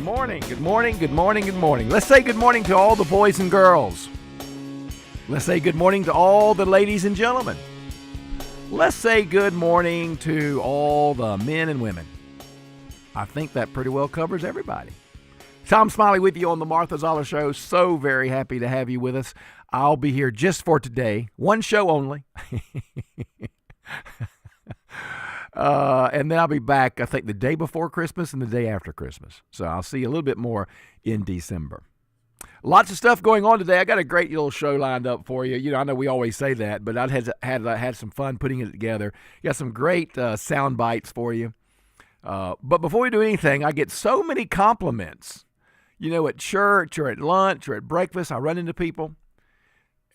morning, good morning, good morning, good morning. Let's say good morning to all the boys and girls. Let's say good morning to all the ladies and gentlemen. Let's say good morning to all the men and women. I think that pretty well covers everybody. Tom Smiley with you on the Martha Zoller Show. So very happy to have you with us. I'll be here just for today. One show only. And then I'll be back, I think, the day before Christmas and the day after Christmas. So I'll see you a little bit more in December. Lots of stuff going on today. I got a great little show lined up for you. You know, I know we always say that, but I had some fun putting it together. Got some great sound bites for you. But before we do anything, I get so many compliments. You know, at church or at lunch or at breakfast, I run into people.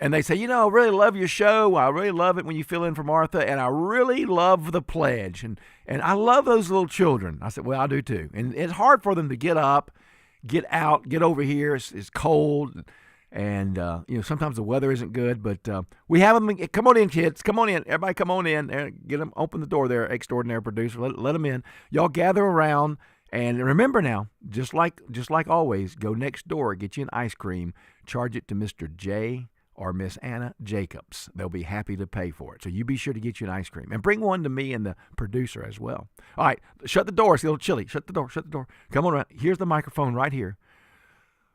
And they say, you know, I really love your show. I really love it when you fill in for Martha. And I really love the pledge. And I love those little children. I said, well, I do too. And it's hard for them to get up, get out, get over here. It's cold. And, you know, sometimes the weather isn't good. But we have them. Come on in, kids. Come on in. Everybody come on in. Get them. Open the door there, extraordinary producer. Let them in. Y'all gather around. And remember now, just like always, go next door, get you an ice cream, charge it to Mr. J. or Miss Anna Jacobs. They'll be happy to pay for it. So you be sure to get you an ice cream. And bring one to me and the producer as well. All right, shut the door. It's a little chilly. Shut the door. Come on around. Here's the microphone right here.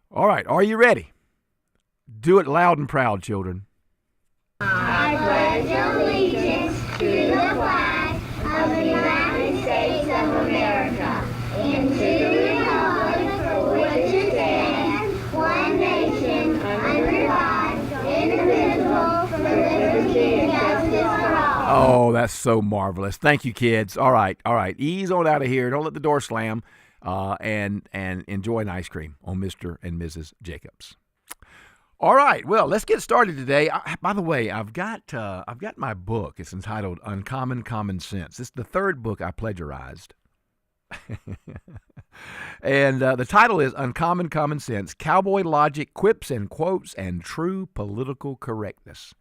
All right, are you ready? Do it loud and proud, children. I pledge allegiance to the flag of the United States of America and to the republic for which it stands, one nation, under God, indivisible, for liberty and justice for all. Oh, that's so marvelous. Thank you, kids. All right. Ease on out of here. Don't let the door slam, and enjoy an ice cream on Mr. and Mrs. Jacobs. All right. Well, let's get started today. By the way, I've got my book. It's entitled Uncommon Common Sense. This is the third book I plagiarized. And the title is Uncommon Common Sense, Cowboy Logic, Quips and Quotes, and True Political Correctness.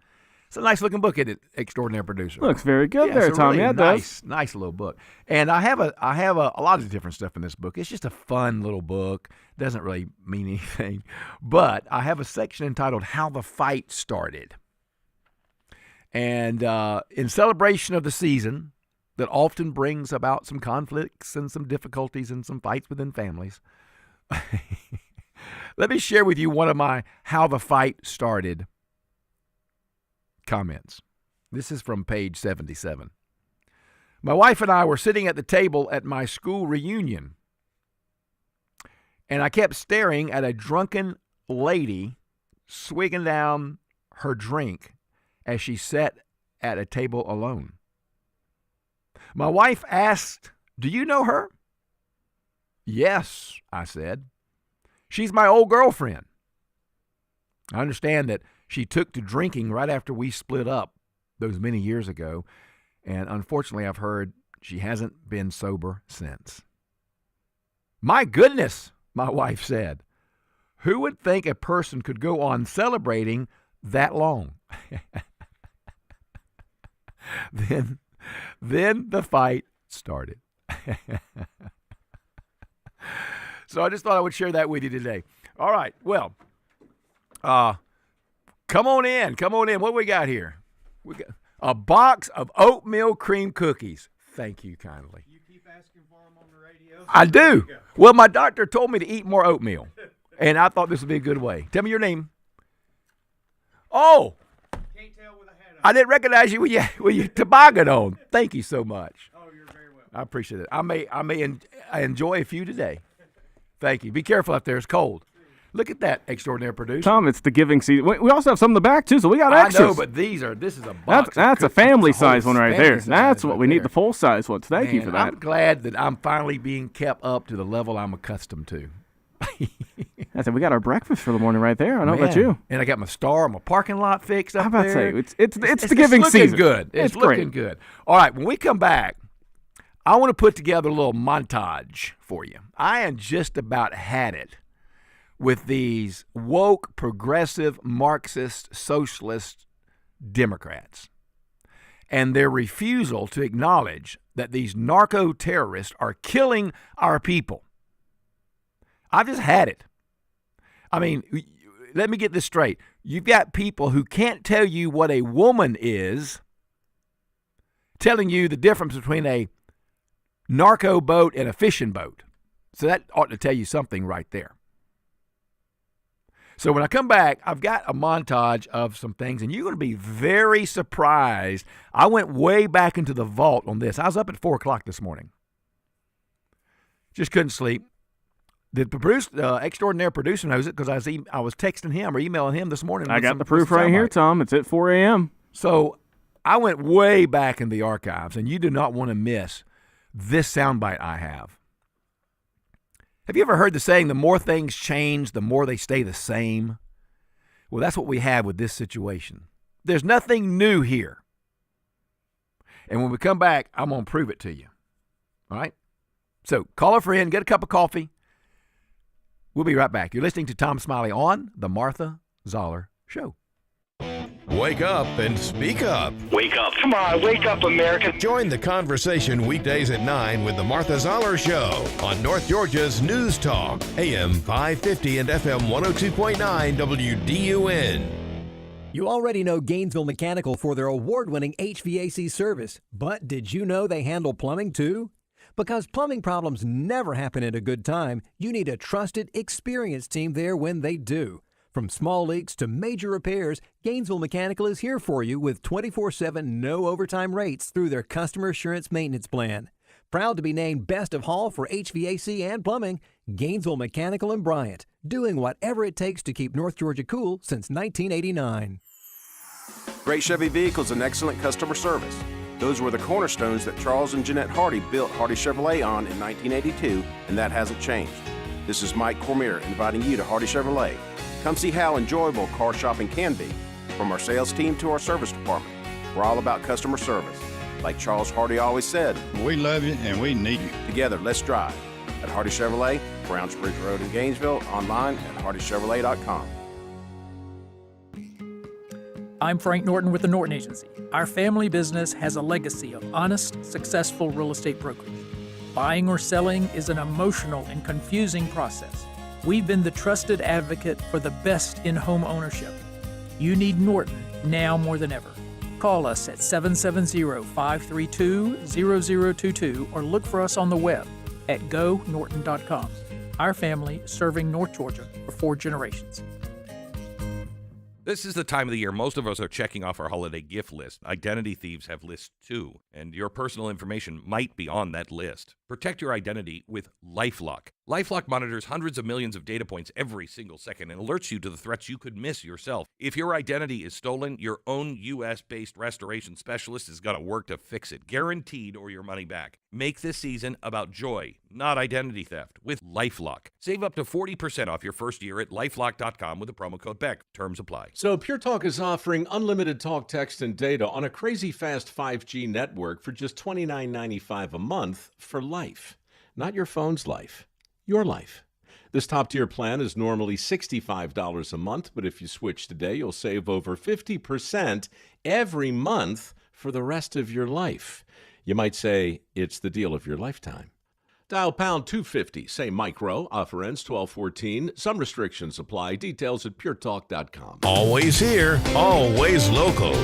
It's a nice looking book, isn't it, extraordinary producer? Looks very good there, Tom. Really Yeah, it does. Nice little book. And I have a lot of different stuff in this book. It's just a fun little book. Doesn't really mean anything. But I have a section entitled How the Fight Started. And in celebration of the season that often brings about some conflicts and some difficulties and some fights within families, let me share with you one of my How the Fight Started comments. This is from page 77. My wife and I were sitting at the table at my school reunion, and I kept staring at a drunken lady swigging down her drink as she sat at a table alone. My wife asked, "Do you know her?" "Yes," I said. "She's my old girlfriend." I understand that she took to drinking right after we split up those many years ago, and unfortunately I've heard she hasn't been sober since. "My goodness," my wife said. "Who would think a person could go on celebrating that long?" Then the fight started. So I just thought I would share that with you today. All right, well, come on in. What we got here? We got a box of oatmeal cream cookies. Thank you kindly. You keep asking for them on the radio. So I do. Well, my doctor told me to eat more oatmeal, and I thought this would be a good way. Tell me your name. Oh, Can't tell with a hat on. I didn't recognize you with your toboggan on. Thank you so much. Oh, you're very welcome. I appreciate it. I may enjoy a few today. Thank you. Be careful out there. It's cold. Look at that, extraordinary producer. Tom, it's the giving season. We also have some in the back, too, so we got extras. I know, but this is a box. That's a family-size one right there. That's what we need, the full. full-size one. Thank you for that. I'm glad that I'm finally being kept up to the level I'm accustomed to. I said we got our breakfast for the morning right there. I know about you. And I got my star on my parking lot fixed up How about there. say it's the giving season. Good. It's looking great. good. All right, when we come back, I want to put together a little montage for you. I am just about had it with these woke, progressive, Marxist, socialist Democrats and their refusal to acknowledge that these narco-terrorists are killing our people. I've just had it. I mean, let me get this straight. You've got people who can't tell you what a woman is, telling you the difference between a narco boat and a fishing boat. So that ought to tell you something right there. So when I come back, I've got a montage of some things, and you're going to be very surprised. I went way back into the vault on this. I was up at 4 o'clock this morning. Just couldn't sleep. The extraordinary producer knows it because I was texting him or emailing him this morning. I got the proof right here, Tom. It's at 4 a.m. So I went way back in the archives, and you do not want to miss this soundbite I have. Have you ever heard the saying, the more things change, the more they stay the same? Well, that's what we have with this situation. There's nothing new here. And when we come back, I'm going to prove it to you. All right? So call a friend, get a cup of coffee. We'll be right back. You're listening to Tom Smiley on The Martha Zoller Show. Wake up and speak up. Wake up. Come on, wake up, America. Join the conversation weekdays at 9 with the Martha Zoller Show on North Georgia's News Talk, AM 550 and FM 102.9 WDUN. You already know Gainesville Mechanical for their award-winning HVAC service, but did you know they handle plumbing too? Because plumbing problems never happen at a good time, you need a trusted, experienced team there when they do. From small leaks to major repairs, Gainesville Mechanical is here for you with 24/7 no overtime rates through their Customer Assurance Maintenance Plan. Proud to be named Best of Hall for HVAC and plumbing, Gainesville Mechanical and Bryant, doing whatever it takes to keep North Georgia cool since 1989. Great Chevy vehicles and excellent customer service. Those were the cornerstones that Charles and Jeanette Hardy built Hardy Chevrolet on in 1982, and that hasn't changed. This is Mike Cormier inviting you to Hardy Chevrolet. Come see how enjoyable car shopping can be. From our sales team to our service department, we're all about customer service. Like Charles Hardy always said, we love you and we need you. Together, let's drive. At Hardy Chevrolet, Browns Bridge Road in Gainesville, online at hardychevrolet.com. I'm Frank Norton with the Norton Agency. Our family business has a legacy of honest, successful real estate brokerage. Buying or selling is an emotional and confusing process. We've been the trusted advocate for the best in home ownership. You need Norton now more than ever. Call us at 770-532-0022 or look for us on the web at gonorton.com. Our family serving North Georgia for 4 generations. This is the time of the year most of us are checking off our holiday gift list. Identity thieves have lists too, and your personal information might be on that list. Protect your identity with LifeLock. LifeLock monitors hundreds of millions of data points every single second and alerts you to the threats you could miss yourself. If your identity is stolen, your own U.S.-based restoration specialist is going to work to fix it, guaranteed, or your money back. Make this season about joy, not identity theft, with LifeLock. Save up to 40% off your first year at LifeLock.com with the promo code BECK. Terms apply. So Pure Talk is offering unlimited talk, text, and data on a crazy fast 5G network for just $29.95 a month for life. Not your phone's life, your life. This top-tier plan is normally $65 a month, but if you switch today, you'll save over 50% every month for the rest of your life. You might say it's the deal of your lifetime. Dial pound 250, say micro, offer ends 12/14. Some restrictions apply. Details at puretalk.com. Always here, always local.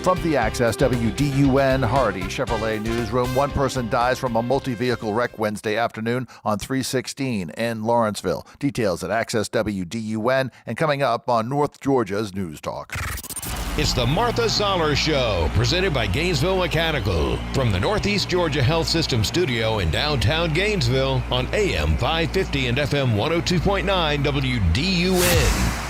From the Access WDUN Hardy Chevrolet Newsroom, one person dies from a multi-vehicle wreck Wednesday afternoon on 316 in Lawrenceville. Details at Access WDUN and coming up on North Georgia's News Talk. It's the Martha Zoller Show, presented by Gainesville Mechanical. From the Northeast Georgia Health System studio in downtown Gainesville on AM 550 and FM 102.9 WDUN.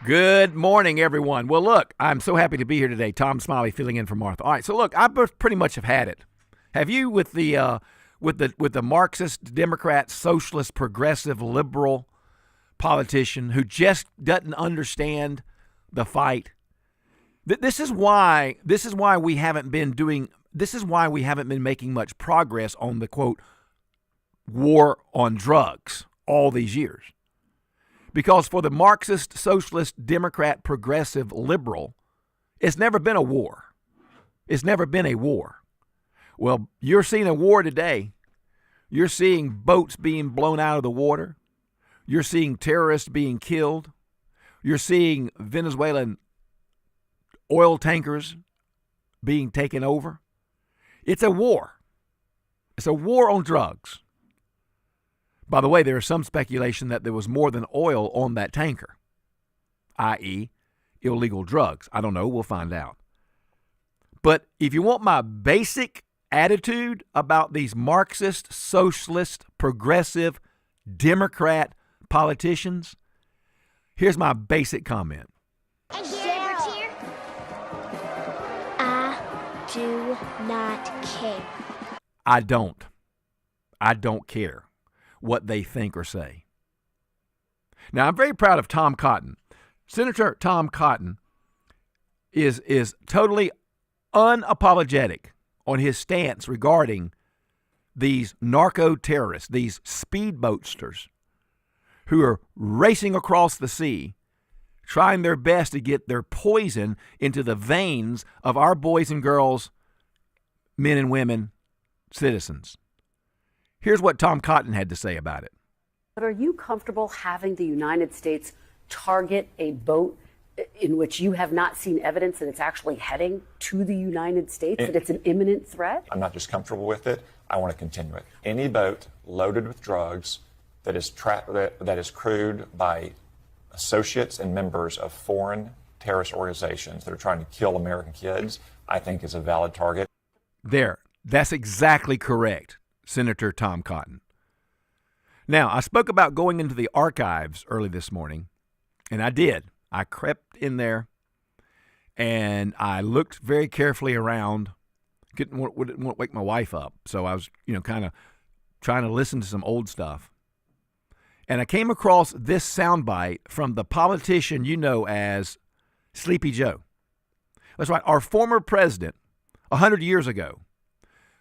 Good morning, everyone. Well, look, I'm so happy to be here today. Tom Smiley filling in for Martha. All right, so look, I pretty much have had it. Have you with the Marxist, Democrat, socialist, progressive, liberal politician who just doesn't understand the fight? This is why we haven't been making much progress on the quote war on drugs all these years. Because for the Marxist, socialist, Democrat, progressive, liberal, it's never been a war. It's never been a war. Well, you're seeing a war today You're seeing boats being blown out of the water. You're seeing terrorists being killed. You're seeing Venezuelan oil tankers being taken over. It's a war. It's a war on drugs. By the way, there is some speculation that there was more than oil on that tanker, i.e., illegal drugs. I don't know. We'll find out. But if you want my basic attitude about these Marxist, socialist, progressive, Democrat politicians, here's my basic comment. I do not care. I don't care what they think or say. Now, I'm very proud of Tom Cotton. Senator Tom Cotton is totally unapologetic on his stance regarding these narco-terrorists, these speedboatsters who are racing across the sea, trying their best to get their poison into the veins of our boys and girls, men and women, citizens. Here's what Tom Cotton had to say about it. But are you comfortable having the United States target a boat in which you have not seen evidence that it's actually heading to the United States, that it's an imminent threat? I'm not just comfortable with it, I want to continue it. Any boat loaded with drugs that is crewed by associates and members of foreign terrorist organizations that are trying to kill American kids, I think is a valid target. That's exactly correct, Senator Tom Cotton. Now, I spoke about going into the archives early this morning, and I did. I crept in there, and I looked very carefully around. Didn't want to wake my wife up, so I was, kind of trying to listen to some old stuff. And I came across this soundbite from the politician you know as Sleepy Joe. That's right, our former president, 100 years ago,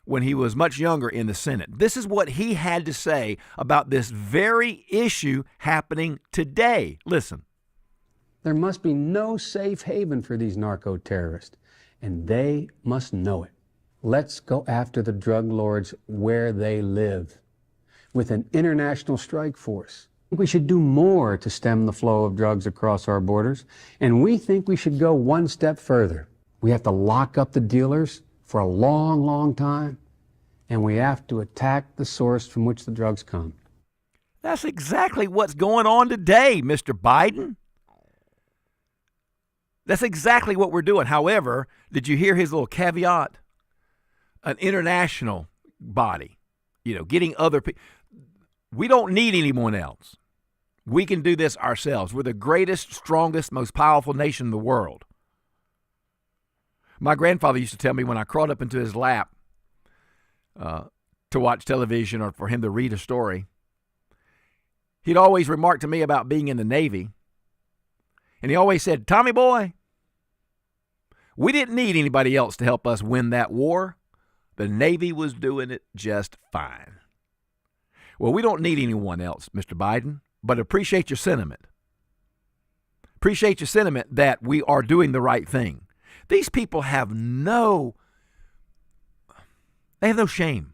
when he was much younger in the Senate. This is what he had to say about this very issue happening today. Listen. There must be no safe haven for these narco-terrorists, and they must know it. Let's go after the drug lords where they live, with an international strike force. We should do more to stem the flow of drugs across our borders, and we think we should go one step further. We have to lock up the dealers for a long, long time, and we have to attack the source from which the drugs come. That's exactly what's going on today, Mr. Biden. That's exactly what we're doing. However, did you hear his little caveat? An international body, getting other people. We don't need anyone else. We can do this ourselves. We're the greatest, strongest, most powerful nation in the world. My grandfather used to tell me when I crawled up into his lap to watch television or for him to read a story, he'd always remark to me about being in the Navy. And he always said, Tommy boy, we didn't need anybody else to help us win that war. The Navy was doing it just fine. Well, we don't need anyone else, Mr. Biden, but appreciate your sentiment. Appreciate your sentiment that we are doing the right thing. These people have no shame.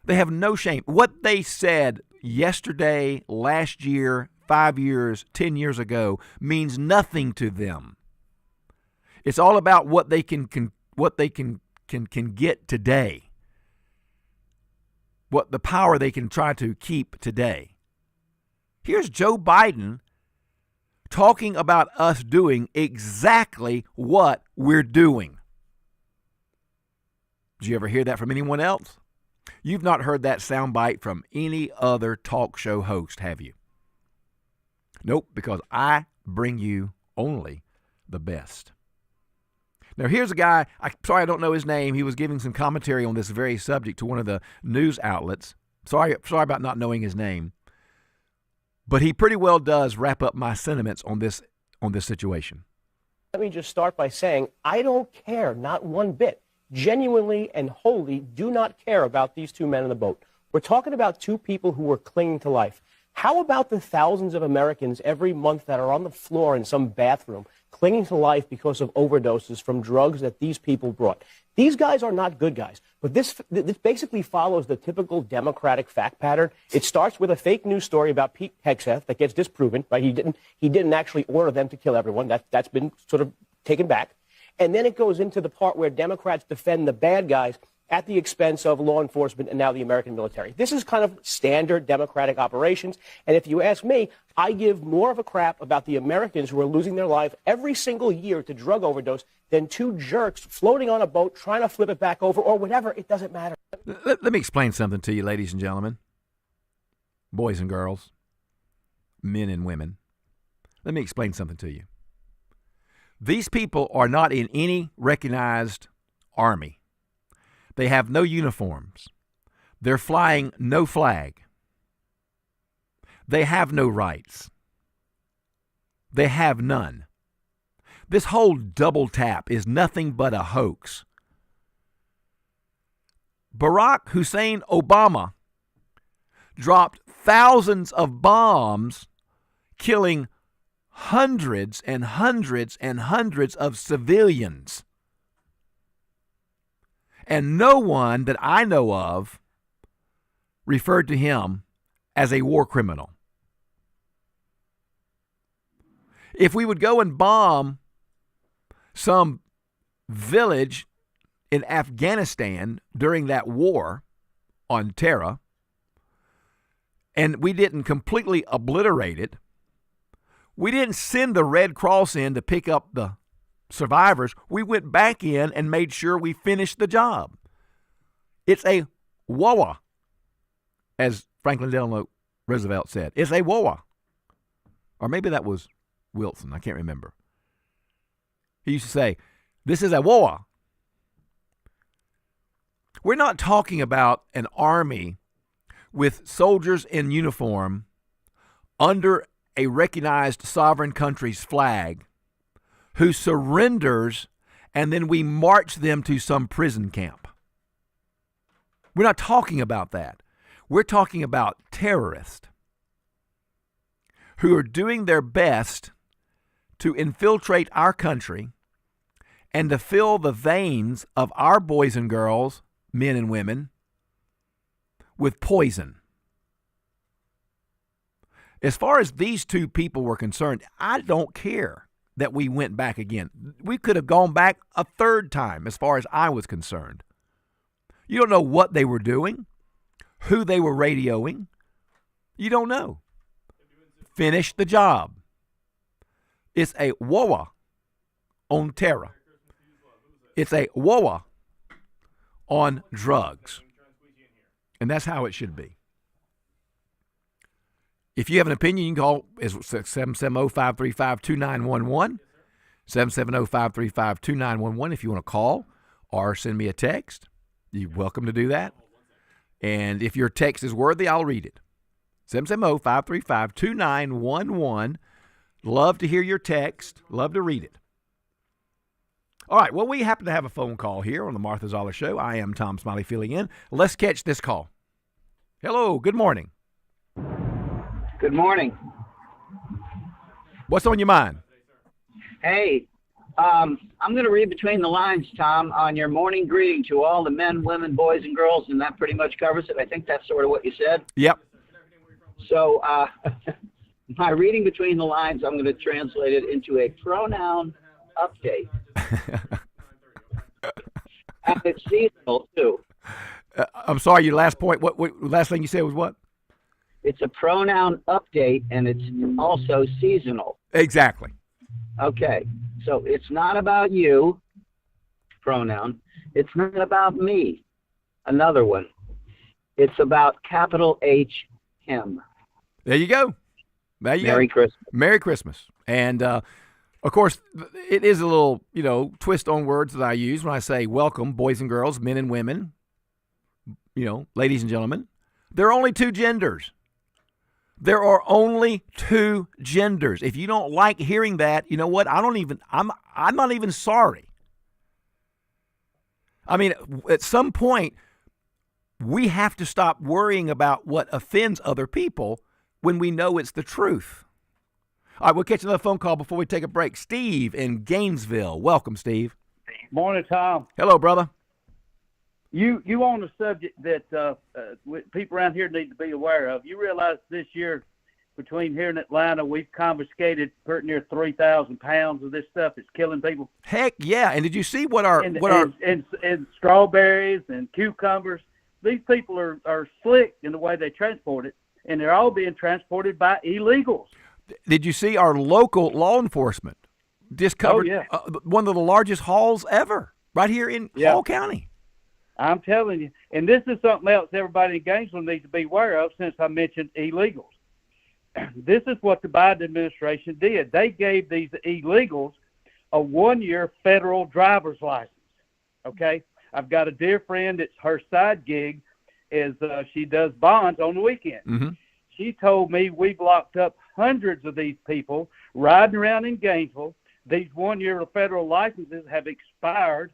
They have no shame. What they said yesterday, last year, 5 years, 10 years ago means nothing to them. It's all about what they can get today. What the power they can try to keep today. Here's Joe Biden talking about us doing exactly what we're doing. Did you ever hear that from anyone else? You've not heard that soundbite from any other talk show host, have you? Nope, because I bring you only the best. Now, here's a guy, sorry I don't know his name. He was giving some commentary on this very subject to one of the news outlets. Sorry about not knowing his name. But he pretty well does wrap up my sentiments on this situation. Let me just start by saying I don't care, not one bit. Genuinely and wholly do not care about these two men in the boat. We're talking about two people who were clinging to life. How about the thousands of Americans every month that are on the floor in some bathroom clinging to life because of overdoses from drugs that these people brought? These guys are not good guys. But this basically follows the typical Democratic fact pattern. It starts with a fake news story about Pete Hegseth that gets disproven. Right? He didn't actually order them to kill everyone. That's been sort of taken back. And then it goes into the part where Democrats defend the bad guys at the expense of law enforcement and now the American military. This is kind of standard Democratic operations. And if you ask me, I give more of a crap about the Americans who are losing their life every single year to drug overdose than two jerks floating on a boat trying to flip it back over or whatever. It doesn't matter. Let me explain something to you, ladies and gentlemen, boys and girls, men and women. Let me explain something to you. These people are not in any recognized army. They have no uniforms. They're flying no flag. They have no rights. They have none. This whole double tap is nothing but a hoax. Barack Hussein Obama dropped thousands of bombs, killing hundreds and hundreds and hundreds of civilians. And no one that I know of referred to him as a war criminal. If we would go and bomb some village in Afghanistan during that war on terror, and we didn't completely obliterate it, we didn't send the Red Cross in to pick up the survivors. We went back in and made sure we finished the job. It's a wawa, as Franklin Delano Roosevelt said. It's a wawa. Or maybe that was Wilson. I can't remember. He used to say, this is a wawa. We're not talking about an army with soldiers in uniform under a recognized sovereign country's flag who surrenders and then we march them to some prison camp. We're not talking about that. We're talking about terrorists who are doing their best to infiltrate our country and to fill the veins of our boys and girls, men and women, with poison. As far as these two people were concerned, I don't care that we went back again. We could have gone back a third time as far as I was concerned. You don't know what they were doing, who they were radioing. You don't know. Finish the job. It's a wawa on terror. It's a wawa on drugs. And that's how it should be. If you have an opinion, you can call 770-535-2911, 770-535-2911 if you want to call or send me a text. You're welcome to do that. And if your text is worthy, I'll read it. 770-535-2911. Love to hear your text. Love to read it. All right, well, we happen to have a phone call here on the Martha Zoller Show. I am Tom Smiley filling in. Let's catch this call. Hello, good morning. Good morning. What's on your mind? Hey, I'm going to read between the lines, Tom, on your morning greeting to all the men, women, boys, and girls, and that pretty much covers it. I think that's sort of what you said. Yep. So my reading between the lines, I'm going to translate it into a pronoun update. And it's seasonal, too. I'm sorry, your last point, what last thing you said was what? It's a pronoun update, and it's also seasonal. Exactly. Okay, so it's not about you, pronoun. It's not about me, another one. It's about capital H, him. There you go. There you Merry go. Christmas. Merry Christmas. And, of course, it is a little, twist on words that I use when I say welcome, boys and girls, men and women, ladies and gentlemen. There are only two genders. There are only two genders. If you don't like hearing that, you know what? I'm not even sorry. I mean, at some point, we have to stop worrying about what offends other people when we know it's the truth. All right, we'll catch another phone call before we take a break. Steve in Gainesville. Welcome, Steve. Morning, Tom. Hello, brother. You on the subject that people around here need to be aware of. You realize this year, between here and Atlanta, we've confiscated pretty near 3,000 pounds of this stuff that's killing people. Heck yeah! And did you see what our and strawberries and cucumbers? These people are slick in the way they transport it, and they're all being transported by illegals. Did you see our local law enforcement discovered one of the largest hauls ever right here in Hall County? I'm telling you, and this is something else everybody in Gainesville needs to be aware of since I mentioned illegals. This is what the Biden administration did. They gave these illegals a 1-year federal driver's license, okay? I've got a dear friend that's her side gig is she does bonds on the weekend. Mm-hmm. She told me we've locked up hundreds of these people riding around in Gainesville. These 1-year federal licenses have expired.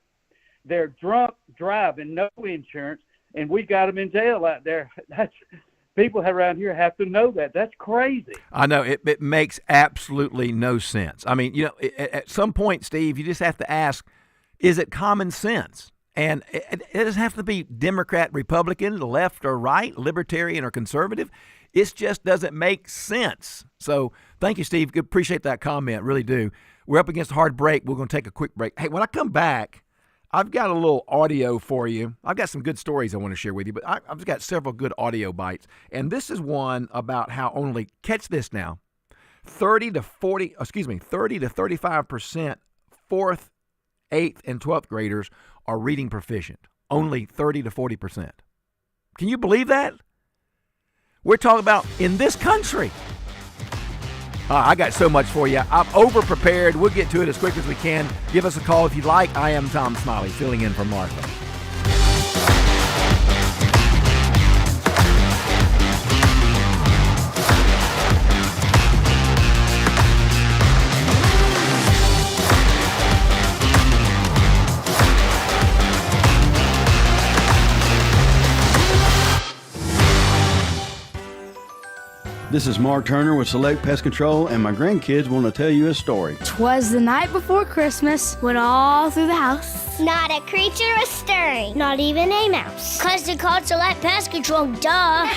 They're drunk driving, no insurance, and we got them in jail out there. That's people around here have to know that. That's crazy. I know. It makes absolutely no sense. I mean, at some point, Steve, you just have to ask, is it common sense? And it doesn't have to be Democrat, Republican, left or right, libertarian or conservative. It just doesn't make sense. So thank you, Steve. Appreciate that comment. Really do. We're up against a hard break. We're going to take a quick break. Hey, when I come back, I've got a little audio for you. I've got some good stories I want to share with you, but I've got several good audio bites. And this is one about how only, catch this now, 30 to 35% 4th, 8th, and 12th graders are reading proficient. Only 30 to 40%. Can you believe that? We're talking about in this country. I got so much for you. I'm over-prepared. We'll get to it as quick as we can. Give us a call if you'd like. I am Tom Smiley, filling in for Martha. This is Mark Turner with Select Pest Control, and my grandkids want to tell you a story. 'Twas the night before Christmas, when all through the house, not a creature was stirring, not even a mouse. 'Cause they called Select Pest Control, duh.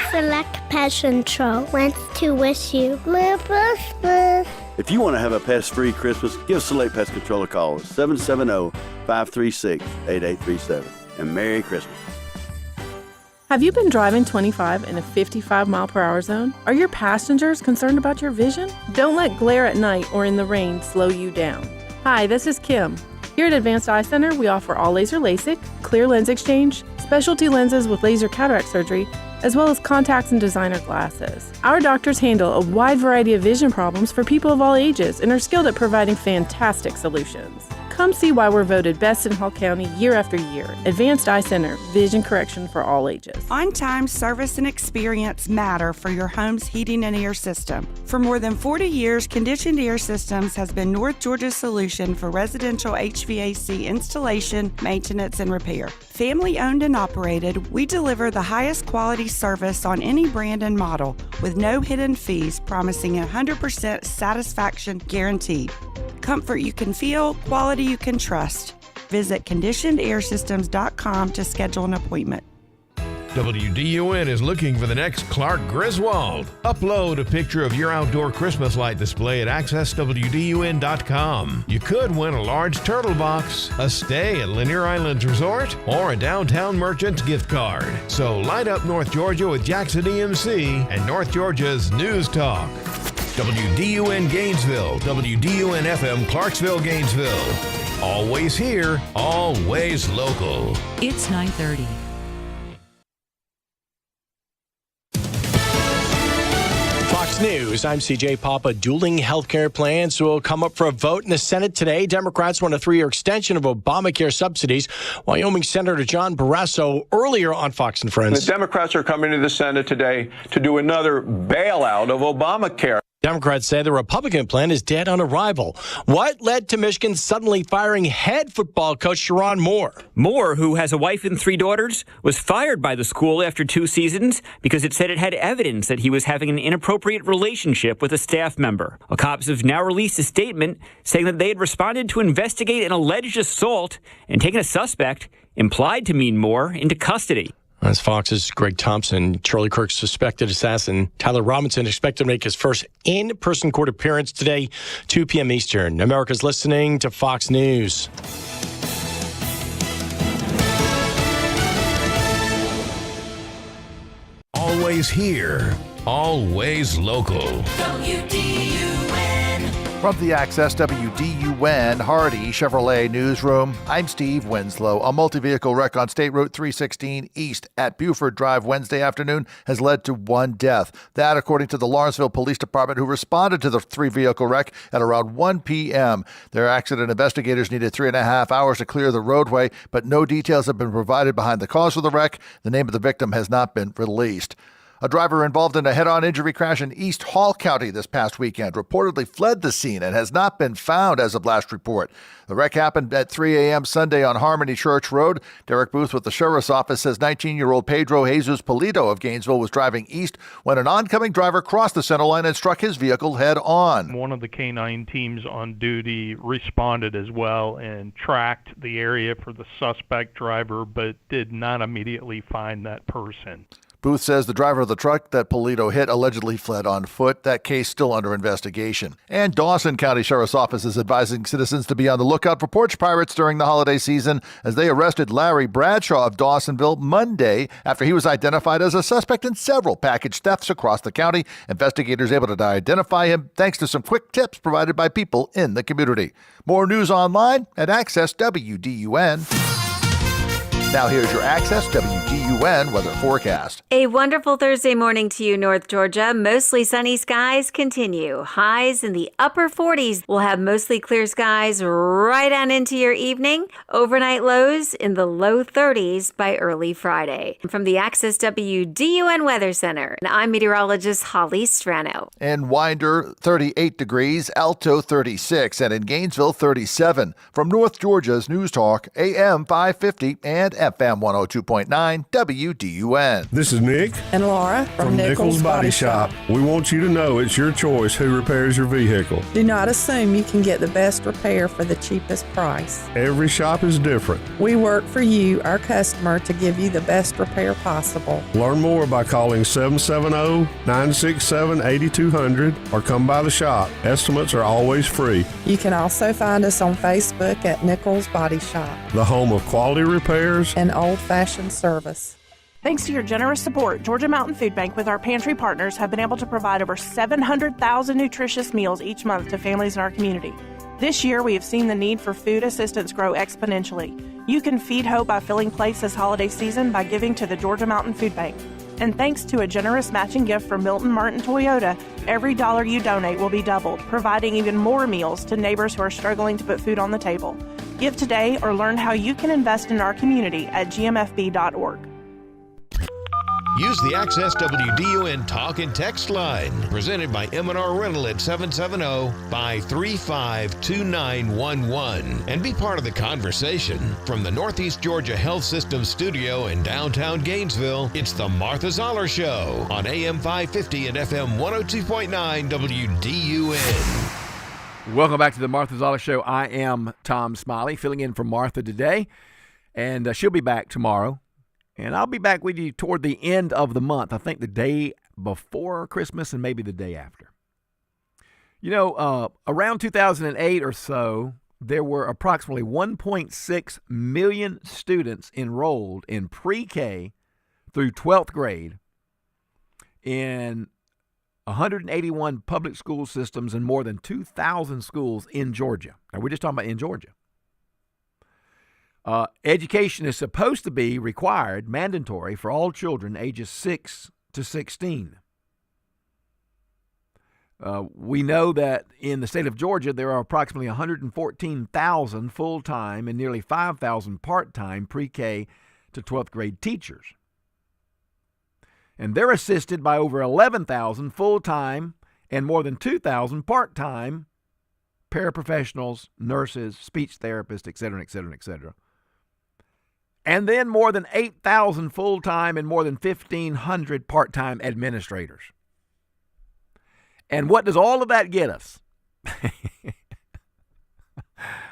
Select Pest Control wants to wish you Merry Christmas. If you want to have a pest-free Christmas, give Select Pest Control a call at 770-536-8837. And Merry Christmas. Have you been driving 25 in a 55-mile-per-hour zone? Are your passengers concerned about your vision? Don't let glare at night or in the rain slow you down. Hi, this is Kim. Here at Advanced Eye Center, we offer all laser LASIK, clear lens exchange, specialty lenses with laser cataract surgery, as well as contacts and designer glasses. Our doctors handle a wide variety of vision problems for people of all ages and are skilled at providing fantastic solutions. Come see why we're voted best in Hall County year after year. Advanced Eye Center, vision correction for all ages. On-time service and experience matter for your home's heating and air system. For more than 40 years, Conditioned Air Systems has been North Georgia's solution for residential HVAC installation, maintenance, and repair. Family owned and operated, we deliver the highest quality service on any brand and model with no hidden fees, promising 100% satisfaction guaranteed. Comfort you can feel, quality you can trust. Visit conditionedairsystems.com to schedule an appointment. WDUN is looking for the next Clark Griswold. Upload a picture of your outdoor Christmas light display at accesswdun.com. You could win a large turtle box, a stay at Lanier Islands Resort, or a downtown merchant's gift card. So light up North Georgia with Jackson EMC and North Georgia's News Talk. WDUN Gainesville, WDUN FM Clarksville, Gainesville. Always here, always local. It's 9:30. Fox News, I'm CJ Papa. Dueling health care plans will come up for a vote in the Senate today. Democrats want a 3-year extension of Obamacare subsidies. Wyoming Senator John Barrasso earlier on Fox and Friends. The Democrats are coming to the Senate today to do another bailout of Obamacare. Democrats say the Republican plan is dead on arrival. What led to Michigan suddenly firing head football coach Sharon Moore? Moore, who has a wife and 3 daughters, was fired by the school after 2 seasons because it said it had evidence that he was having an inappropriate relationship with a staff member. Well, cops have now released a statement saying that they had responded to investigate an alleged assault and taken a suspect, implied to mean Moore, into custody. That's Fox's Greg Thompson. Charlie Kirk's suspected assassin, Tyler Robinson, expected to make his first in-person court appearance today, 2 p.m. Eastern. America's listening to Fox News. Always here, always local. From the Access WDUN Hardy Chevrolet Newsroom, I'm Steve Winslow. A multi-vehicle wreck on State Route 316 East at Buford Drive Wednesday afternoon has led to 1 death. That, according to the Lawrenceville Police Department, who responded to the 3-vehicle wreck at around 1 p.m. Their accident investigators needed 3.5 hours to clear the roadway, but no details have been provided behind the cause of the wreck. The name of the victim has not been released. A driver involved in a head-on injury crash in East Hall County this past weekend reportedly fled the scene and has not been found as of last report. The wreck happened at 3 a.m. Sunday on Harmony Church Road. Derek Booth with the Sheriff's Office says 19-year-old Pedro Jesus Polito of Gainesville was driving east when an oncoming driver crossed the center line and struck his vehicle head-on. One of the K-9 teams on duty responded as well and tracked the area for the suspect driver, but did not immediately find that person. Booth says the driver of the truck that Polito hit allegedly fled on foot. That case still under investigation. And Dawson County Sheriff's Office is advising citizens to be on the lookout for porch pirates during the holiday season as they arrested Larry Bradshaw of Dawsonville Monday after he was identified as a suspect in several package thefts across the county. Investigators able to identify him thanks to some quick tips provided by people in the community. More news online at Access WDUN. Now here's your Access WDUN weather forecast. A wonderful Thursday morning to you, North Georgia. Mostly sunny skies continue. Highs in the upper 40s. We'll have mostly clear skies right on into your evening. Overnight lows in the low 30s by early Friday. From the Access WDUN Weather Center, I'm meteorologist Holly Strano. In Winder, 38 degrees, Alto 36, and in Gainesville, 37. From North Georgia's News Talk, AM 550 and FM 102.9 WDUN. This is Nick and Laura from Nichols Body Shop. We want you to know it's your choice who repairs your vehicle. Do not assume you can get the best repair for the cheapest price. Every shop is different. We work for you, our customer, to give you the best repair possible. Learn more by calling 770-967-8200 or come by the shop. Estimates are always free. You can also find us on Facebook at Nichols Body Shop, the home of quality repairs and old-fashioned service. Thanks to your generous support, Georgia Mountain Food Bank with our pantry partners have been able to provide over 700,000 nutritious meals each month to families in our community. This year, we have seen the need for food assistance grow exponentially. You can feed hope by filling plates this holiday season by giving to the Georgia Mountain Food Bank. And thanks to a generous matching gift from Milton Martin Toyota, every dollar you donate will be doubled, providing even more meals to neighbors who are struggling to put food on the table. Give today or learn how you can invest in our community at gmfb.org. Use the Access WDUN Talk and Text line, presented by M&R Rental at 770-535-2911, and be part of the conversation. From the Northeast Georgia Health System studio in downtown Gainesville, it's the Martha Zoller Show on AM 550 and FM 102.9 WDUN. Welcome back to the Martha Zoller Show. I am Tom Smiley, filling in for Martha today, and she'll be back tomorrow. And I'll be back with you toward the end of the month, I think the day before Christmas and maybe the day after. You know, around 2008 or so, there were approximately 1.6 million students enrolled in pre-K through 12th grade in 181 public school systems and more than 2,000 schools in Georgia. Now, we're just talking about in Georgia. Education is supposed to be required, mandatory, for all children ages 6 to 16. We know that in the state of Georgia, there are approximately 114,000 full-time and nearly 5,000 part-time pre-K to 12th grade teachers. And they're assisted by over 11,000 full-time and more than 2,000 part-time paraprofessionals, nurses, speech therapists, et cetera, et cetera, et cetera. And then more than 8,000 full-time and more than 1,500 part-time administrators. And what does all of that get us?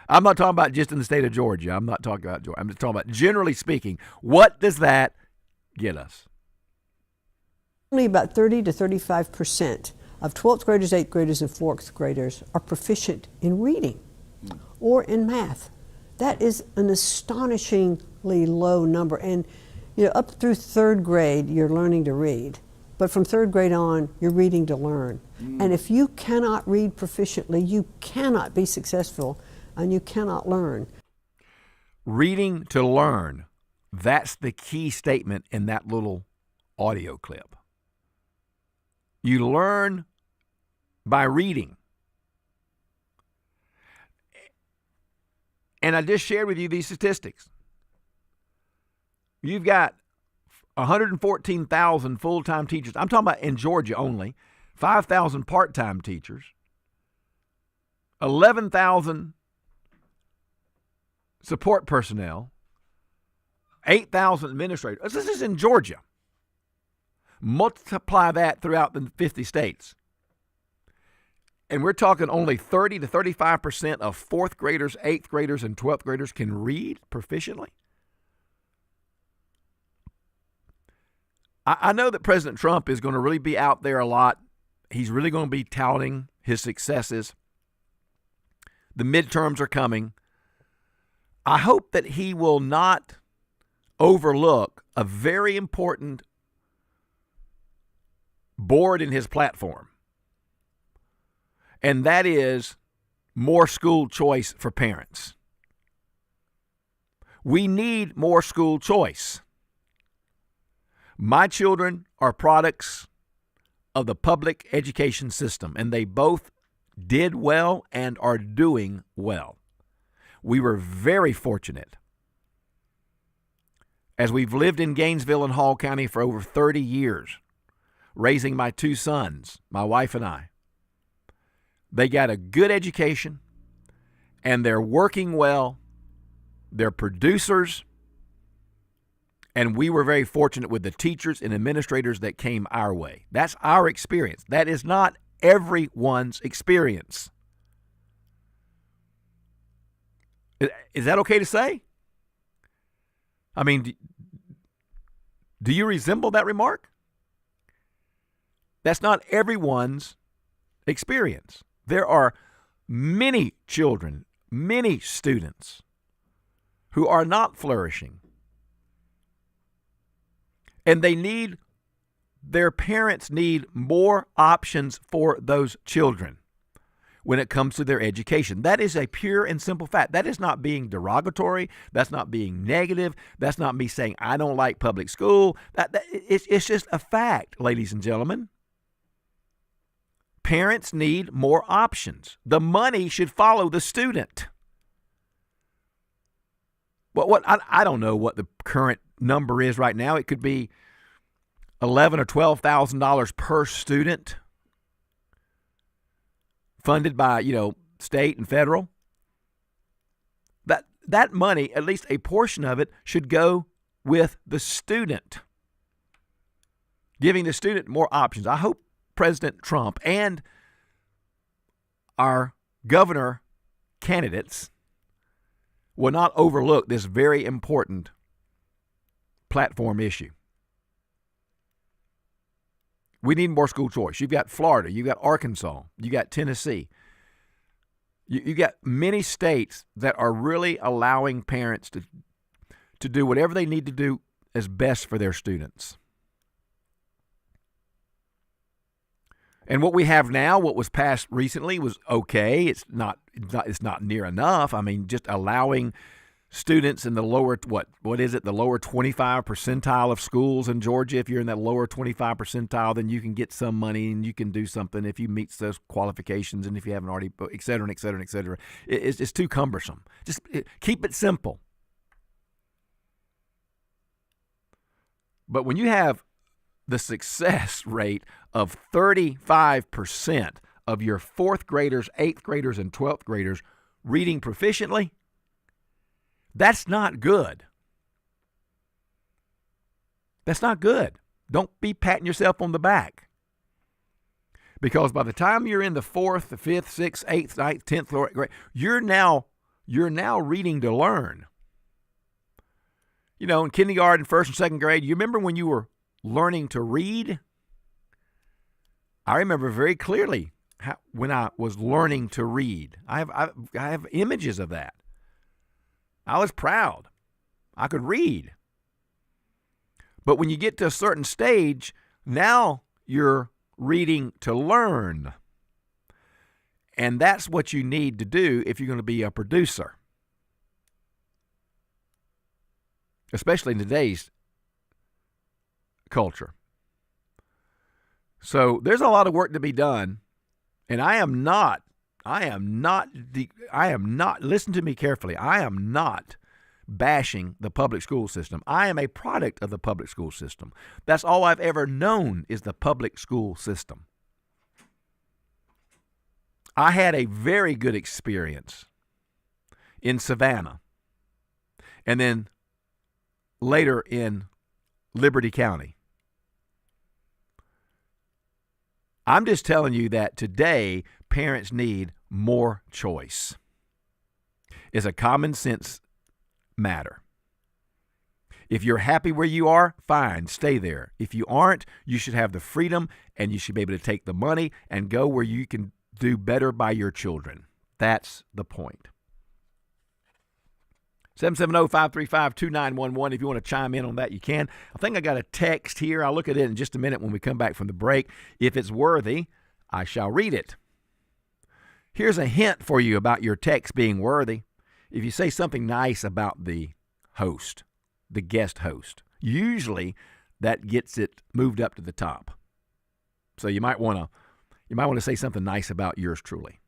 I'm not talking about just in the state of Georgia. I'm not talking about Georgia. I'm just talking about, generally speaking, what does that get us? Only about 30 to 35% of 12th graders, 8th graders, and 4th graders are proficient in reading or in math. That is an astonishingly low number. And up through 3rd grade, you're learning to read. But from 3rd grade on, you're reading to learn. And if you cannot read proficiently, you cannot be successful and you cannot learn. Reading to learn. That's the key statement in that little audio clip. You learn by reading. And I just shared with you these statistics. You've got 114,000 full-time teachers. I'm talking about in Georgia only. 5,000 part-time teachers. 11,000 support personnel. 8,000 administrators. This is in Georgia. Multiply that throughout the 50 states. And we're talking only 30 to 35% of 4th graders, 8th graders, and 12th graders can read proficiently. I know that President Trump is going to really be out there a lot. He's really going to be touting his successes. The midterms are coming. I hope that he will not overlook a very important board in his platform, and that is more school choice for parents. We need more school choice. My children are products of the public education system, and they both did well and are doing well. We were very fortunate, as we've lived in Gainesville and Hall County for over 30 years, raising my 2 sons, my wife and I. They got a good education, and they're working well. They're producers, and we were very fortunate with the teachers and administrators that came our way. That's our experience. That is not everyone's experience. Is that okay to say? I mean, do you resemble that remark? That's not everyone's experience. There are many children, many students who are not flourishing. And their parents need more options for those children when it comes to their education. That is a pure and simple fact. That is not being derogatory. That's not being negative. That's not me saying I don't like public school. It's just a fact, ladies and gentlemen. Parents need more options. The money should follow the student. I don't know what the current number is right now. It could be $11,000 or $12,000 per student, funded by state and federal. That money, at least a portion of it, should go with the student, giving the student more options. I hope President Trump and our governor candidates will not overlook this very important platform issue. We need more school choice. You've got Florida, you've got Arkansas, you got Tennessee. You got many states that are really allowing parents to do whatever they need to do as best for their students. And what we have now, what was passed recently, was okay. It's not near enough. I mean, just allowing students in the lower, what is it, the lower 25 percentile of schools in Georgia. If you're in that lower 25 percentile, then you can get some money and you can do something if you meet those qualifications and if you haven't already, et cetera, and et cetera, and et cetera. It's too cumbersome. Just keep it simple. But when you have the success rate of 35% of your 4th graders, 8th graders, and 12th graders reading proficiently, that's not good. That's not good. Don't be patting yourself on the back. Because by the time you're in the 4th, the 5th, 6th, 8th, 9th, 10th grade, you're now reading to learn. You know, in kindergarten, 1st and 2nd grade, you remember when you were learning to read? I remember very clearly when I was learning to read. I have images of that. I was proud. I could read. But when you get to a certain stage, now you're reading to learn. And that's what you need to do if you're going to be a producer. Especially in today's culture. So there's a lot of work to be done. And I am not, listen to me carefully, I am not bashing the public school system. I am a product of the public school system. That's all I've ever known is the public school system. I had a very good experience in Savannah and then later in Liberty County. I'm just telling you that today parents need more choice. It's a common sense matter. If you're happy where you are, fine, stay there. If you aren't, you should have the freedom and you should be able to take the money and go where you can do better by your children. That's the point. 770-535-2911. If you want to chime in on that, you can. I think I got a text here. I'll look at it in just a minute when we come back from the break. If it's worthy, I shall read it. Here's a hint for you about your text being worthy. If you say something nice about the host, the guest host, usually that gets it moved up to the top. So you might want to say something nice about yours truly.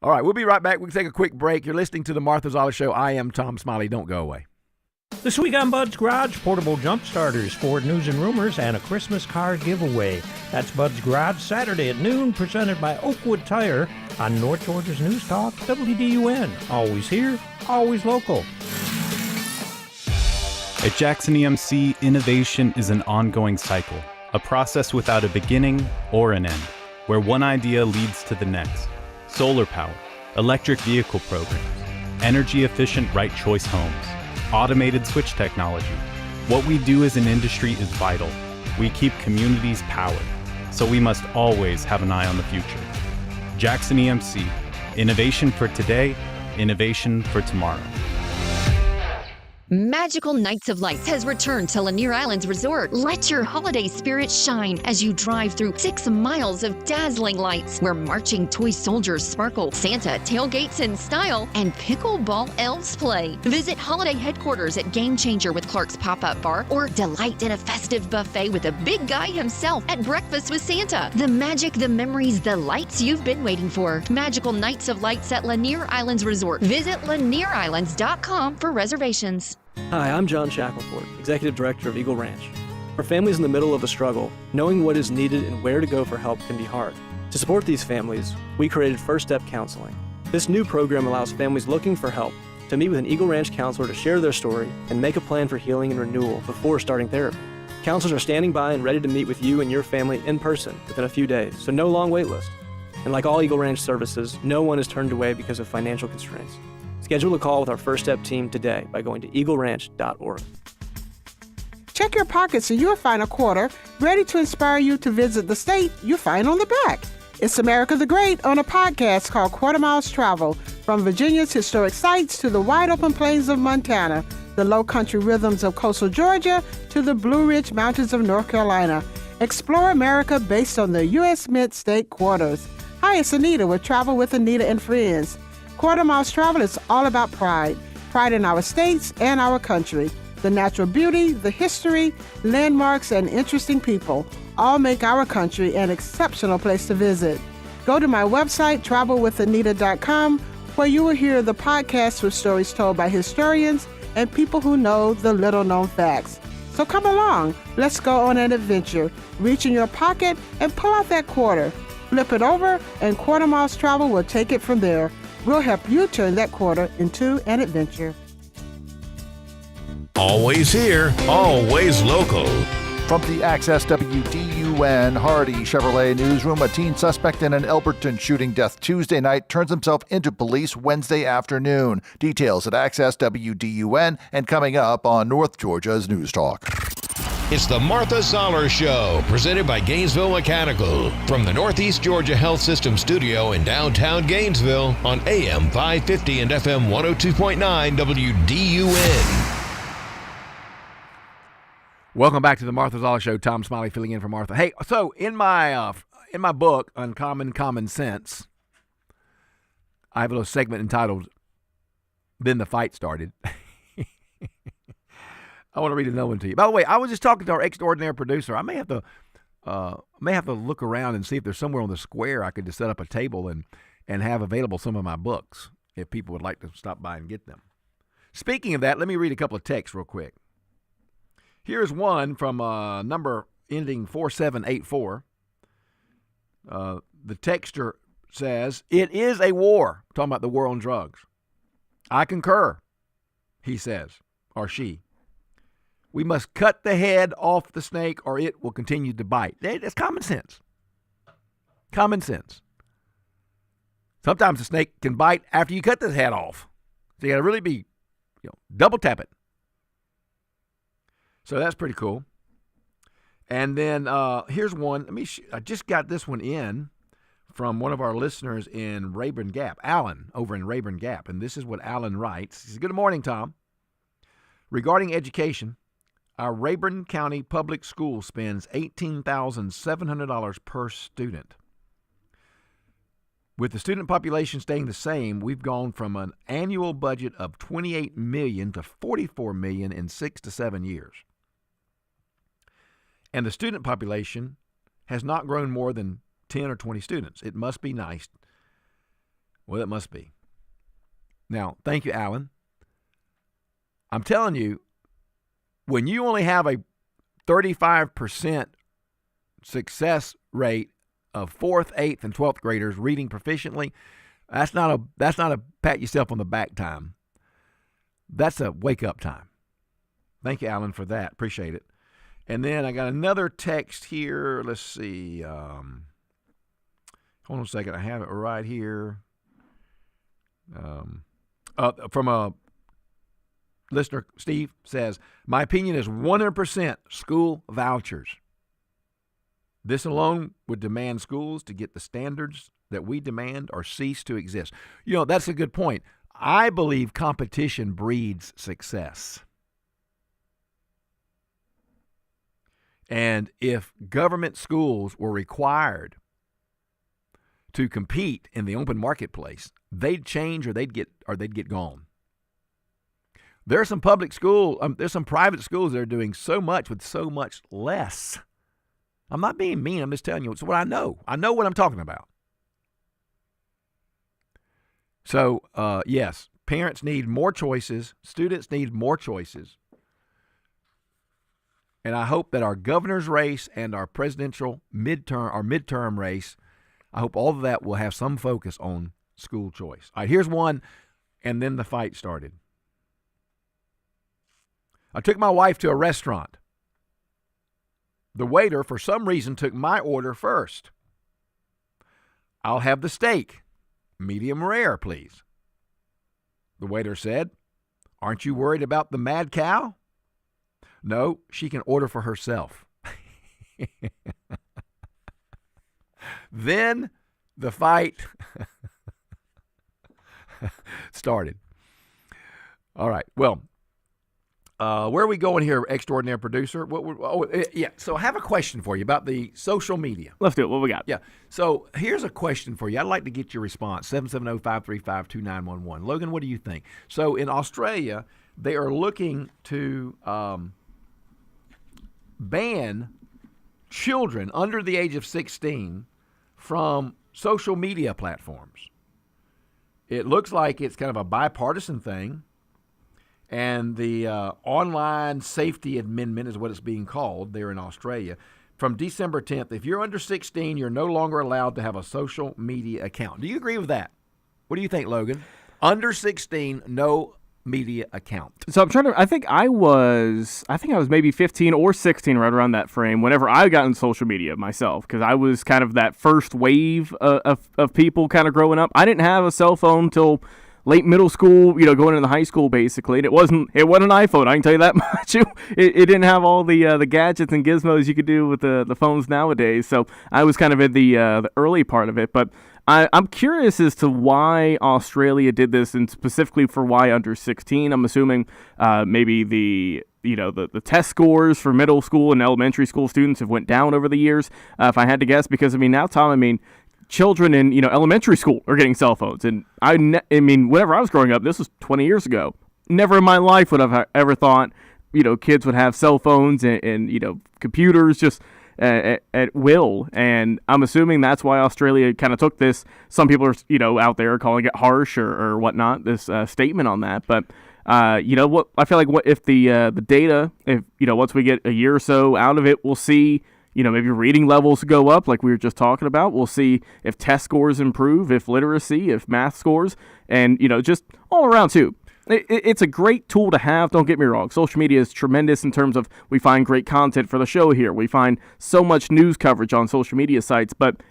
All right, we'll be right back. We'll take a quick break. You're listening to the Martha Zoller Show. I am Tom Smiley. Don't go away. This week on Bud's Garage, portable jump starters, Ford news and rumors, and a Christmas car giveaway. That's Bud's Garage, Saturday at noon, presented by Oakwood Tire on North Georgia's News Talk, WDUN. Always here, always local. At Jackson EMC, innovation is an ongoing cycle, a process without a beginning or an end, where one idea leads to the next. Solar power, electric vehicle programs, energy-efficient right choice homes, automated switch technology. What we do as an industry is vital. We keep communities powered, so we must always have an eye on the future. Jackson EMC, innovation for today, innovation for tomorrow. Magical Nights of Lights has returned to Lanier Islands Resort. Let your holiday spirit shine as you drive through 6 miles of dazzling lights where marching toy soldiers sparkle, Santa tailgates in style, and pickleball elves play. Visit holiday headquarters at Game Changer with Clark's Pop-Up Bar or delight in a festive buffet with the big guy himself at Breakfast with Santa. The magic, the memories, the lights you've been waiting for. Magical Nights of Lights at Lanier Islands Resort. Visit LanierIslands.com for reservations. Hi, I'm John Shackelford, Executive Director of Eagle Ranch. For families in the middle of a struggle, knowing what is needed and where to go for help can be hard. To support these families, we created First Step Counseling. This new program allows families looking for help to meet with an Eagle Ranch counselor to share their story and make a plan for healing and renewal before starting therapy. Counselors are standing by and ready to meet with you and your family in person within a few days, so no long wait list. And like all Eagle Ranch services, no one is turned away because of financial constraints. Schedule a call with our First Step team today by going to eagleranch.org. Check your pockets and you'll find a quarter ready to inspire you to visit the state you find on the back. It's America the Great on a podcast called Quarter Miles Travel, from Virginia's historic sites to the wide open plains of Montana, the low country rhythms of coastal Georgia to the Blue Ridge Mountains of North Carolina. Explore America based on the U.S. Mid-State Quarters. Hi, it's Anita with Travel with Anita and Friends. Quarter Miles Travel is all about pride in our states and our country. The natural beauty, the history, landmarks, and interesting people all make our country an exceptional place to visit. Go to my website, travelwithanita.com, where you will hear the podcast with stories told by historians and people who know the little-known facts. So come along, let's go on an adventure. Reach in your pocket and pull out that quarter. Flip it over, and Quarter Miles Travel will take it from there. We'll help you turn that quarter into an adventure. Always here, always local. From the Access WDUN Hardy Chevrolet newsroom, a teen suspect in an Elberton shooting death Tuesday night turns himself into police Wednesday afternoon. Details at Access WDUN and coming up on North Georgia's News Talk. It's the Martha Zoller Show, presented by Gainesville Mechanical. From the Northeast Georgia Health System studio in downtown Gainesville on AM 550 and FM 102.9 WDUN. Welcome back to the Martha Zoller Show. Tom Smiley filling in for Martha. Hey, so in my book, Uncommon Common Sense, I have a little segment entitled, Then the Fight Started. I want to read another one to you. By the way, I was just talking to our extraordinary producer. I may have to look around and see if there's somewhere on the square I could just set up a table and have available some of my books if people would like to stop by and get them. Speaking of that, let me read a couple of texts real quick. Here's one from number ending 4784. The texter says, "It is a war." Talking about the war on drugs. "I concur," he says, or she. "We must cut the head off the snake or it will continue to bite." That's common sense. Common sense. Sometimes the snake can bite after you cut the head off. So you got to really be, double tap it. So that's pretty cool. And then here's one. I just got this one in from one of our listeners in Rayburn Gap, Alan, over in Rayburn Gap. And this is what Alan writes. He says, "Good morning, Tom. Regarding education, our Rayburn County Public School spends $18,700 per student. With the student population staying the same, we've gone from an annual budget of $28 million to $44 million in 6 to 7 years. And the student population has not grown more than 10 or 20 students. It must be nice. Well, it must be. Now, thank you, Alan. I'm telling you, when you only have a 35% success rate of 4th, 8th, and 12th graders reading proficiently, that's not a pat yourself on the back time. That's a wake-up time. Thank you, Alan, for that. Appreciate it. And then I got another text here. Let's see. Hold on a second. I have it right here. From a listener, Steve says, "My opinion is 100% school vouchers. This alone would demand schools to get the standards that we demand or cease to exist." That's a good point. I believe competition breeds success. And if government schools were required to compete in the open marketplace, they'd change or they'd get gone. There are some public schools, there's some private schools that are doing so much with so much less. I'm not being mean. I'm just telling you it's what I know. I know what I'm talking about. So, yes, parents need more choices. Students need more choices. And I hope that our governor's race and our presidential midterm race, I hope all of that will have some focus on school choice. All right, here's one, and then the fight started. "I took my wife to a restaurant. The waiter, for some reason, took my order first. 'I'll have the steak, medium rare, please.' The waiter said, 'Aren't you worried about the mad cow?' 'No, she can order for herself.'" Then the fight started. All right. Well, where are we going here, extraordinary producer? So I have a question for you about the social media. Let's do it. What we got? Yeah. So here's a question for you. I'd like to get your response. 770-535-2911. Logan, what do you think? So in Australia, they are looking to ban children under the age of 16 from social media platforms. It looks like it's kind of a bipartisan thing. And the Online Safety Amendment is what it's being called there in Australia. From December 10th, if you're under 16, you're no longer allowed to have a social media account. Do you agree with that? What do you think, Logan? Under 16, no media account. So I'm trying to, I think I was maybe 15 or 16, right around that frame, whenever I got in social media myself, because I was kind of that first wave of people kind of growing up. I didn't have a cell phone till late middle school, going into high school basically. And it wasn't an iPhone, I can tell you that much. It didn't have all the gadgets and gizmos you could do with the phones nowadays. So I was kind of in the early part of it. But I'm curious as to why Australia did this, and specifically for why under 16. I'm assuming maybe the test scores for middle school and elementary school students have went down over the years, if I had to guess. Because, now, Tom, children in elementary school are getting cell phones, and whenever I was growing up, this was 20 years ago. Never in my life would have ever thought kids would have cell phones and computers just at will. And I'm assuming that's why Australia kind of took this. Some people are out there calling it harsh or whatnot, this statement on that. But what I feel like, what if the data, if once we get a year or so out of it, we'll see maybe reading levels go up like we were just talking about. We'll see if test scores improve, if literacy, if math scores, and, just all around too. It's a great tool to have, don't get me wrong. Social media is tremendous in terms of we find great content for the show here. We find so much news coverage on social media sites, but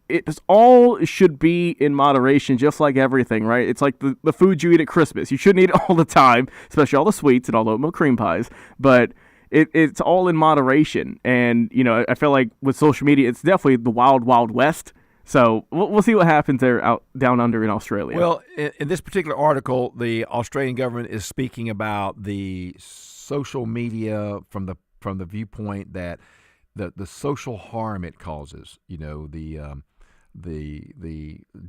it all should be in moderation, just like everything, right? It's like the food you eat at Christmas. You shouldn't eat it all the time, especially all the sweets and all the oatmeal cream pies, but it's all in moderation. And, I feel like with social media, it's definitely the wild, wild west. So we'll see what happens there down under in Australia. Well, in this particular article, the Australian government is speaking about the social media from the viewpoint that the social harm it causes. The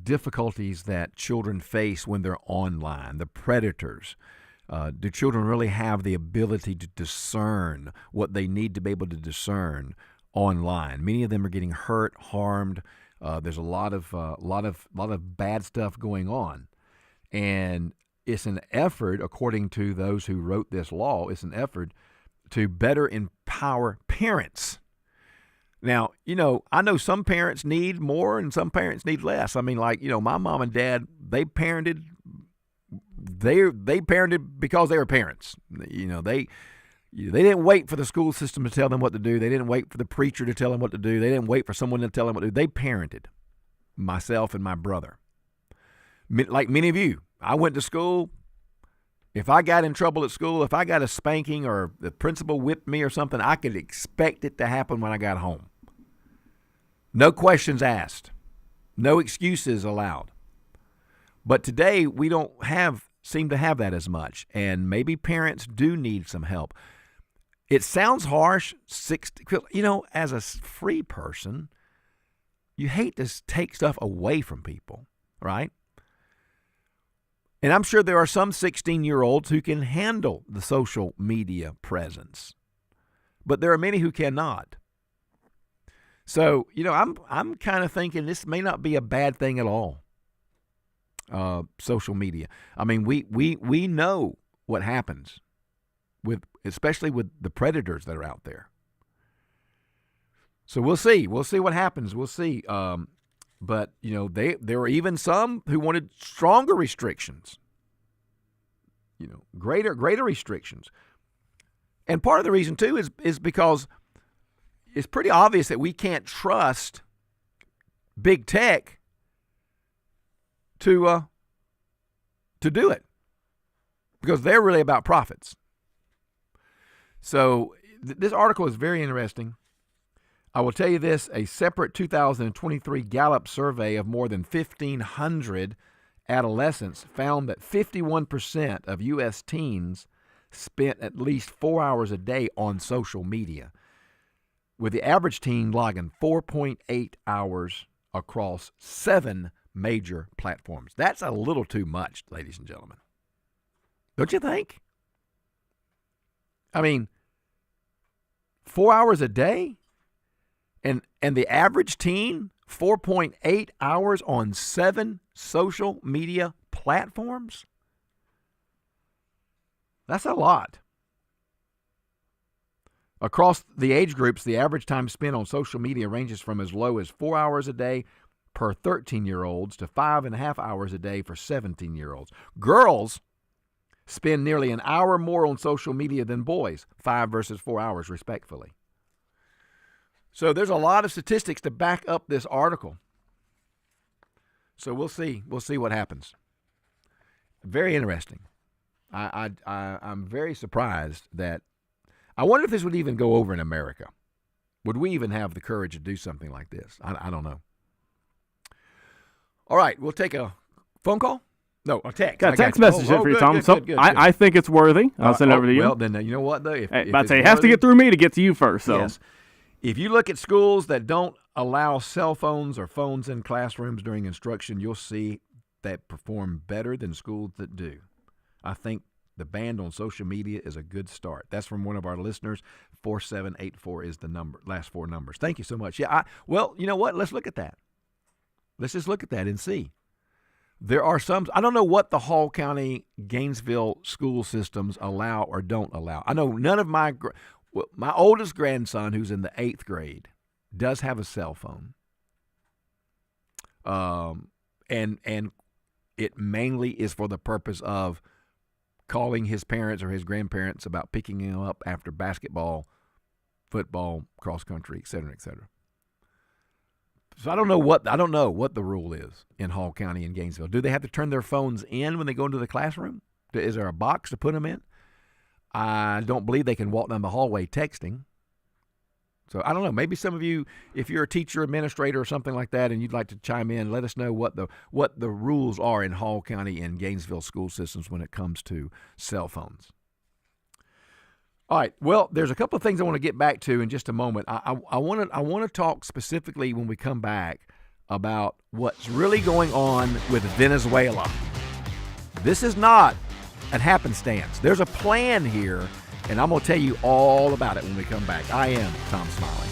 difficulties that children face when they're online, the predators. Do children really have the ability to discern what they need to be able to discern online? Many of them are getting hurt, harmed. There's a lot of bad stuff going on, and it's an effort, according to those who wrote this law, it's an effort to better empower parents. Now, I know some parents need more and some parents need less. My mom and dad, they parented because they were parents. They didn't wait for the school system to tell them what to do. They didn't wait for the preacher to tell them what to do. They didn't wait for someone to tell them what to do. They parented, myself and my brother. Like many of you, I went to school. If I got in trouble at school, if I got a spanking or the principal whipped me or something, I could expect it to happen when I got home. No questions asked. No excuses allowed. But today, we don't seem to have that as much, and maybe parents do need some help. It sounds harsh, as a free person, you hate to take stuff away from people, right? And I'm sure there are some 16-year-olds who can handle the social media presence, but there are many who cannot. So, I'm kind of thinking this may not be a bad thing at all. Social media. We know what happens especially with the predators that are out there. So we'll see what happens. We'll see. But there were even some who wanted stronger restrictions. Greater restrictions. And part of the reason too is because it's pretty obvious that we can't trust big tech to do it, because they're really about profits. So this article is very interesting. I will tell you this: a separate 2023 Gallup survey of more than 1,500 adolescents found that 51% of U.S. teens spent at least 4 hours a day on social media, with the average teen logging 4.8 hours across 7 major platforms. That's a little too much, ladies and gentlemen. Don't you think? 4 hours a day? And the average teen, 4.8 hours on 7 social media platforms? That's a lot. Across the age groups, the average time spent on social media ranges from as low as 4 hours a day per 13-year-olds to 5.5 hours a day for 17-year-olds. Girls spend nearly an hour more on social media than boys, 5 versus 4 hours, respectively. So there's a lot of statistics to back up this article. So we'll see. We'll see what happens. Very interesting. I'm very surprised that I wonder if this would even go over in America. Would we even have the courage to do something like this? I don't know. All right, we'll take a phone call. No, a text. Got a text message for you, Tom. Good. I think it's worthy. I'll send it over to you. Well, then you know what, though? If it has to get through me to get to you first. So. Yes. If you look at schools that don't allow cell phones or phones in classrooms during instruction, you'll see that perform better than schools that do. I think the ban on social media is a good start. That's from one of our listeners. 4784 is the number, last 4 numbers. Thank you so much. Yeah. Well, you know what? Let's look at that. Let's just look at that and see. There are some, I don't know what the Hall County, Gainesville school systems allow or don't allow. I know none of my oldest grandson, who's in the 8th grade, does have a cell phone. And it mainly is for the purpose of calling his parents or his grandparents about picking him up after basketball, football, cross country, et cetera, et cetera. So I don't know what the rule is in Hall County and Gainesville. Do they have to turn their phones in when they go into the classroom? Is there a box to put them in? I don't believe they can walk down the hallway texting. So I don't know. Maybe some of you, if you're a teacher, administrator, or something like that, and you'd like to chime in, let us know what the rules are in Hall County and Gainesville school systems when it comes to cell phones. All right. Well, there's a couple of things I want to get back to in just a moment. I want to talk specifically when we come back about what's really going on with Venezuela. This is not an happenstance. There's a plan here. And I'm going to tell you all about it when we come back. I am Tom Smiley.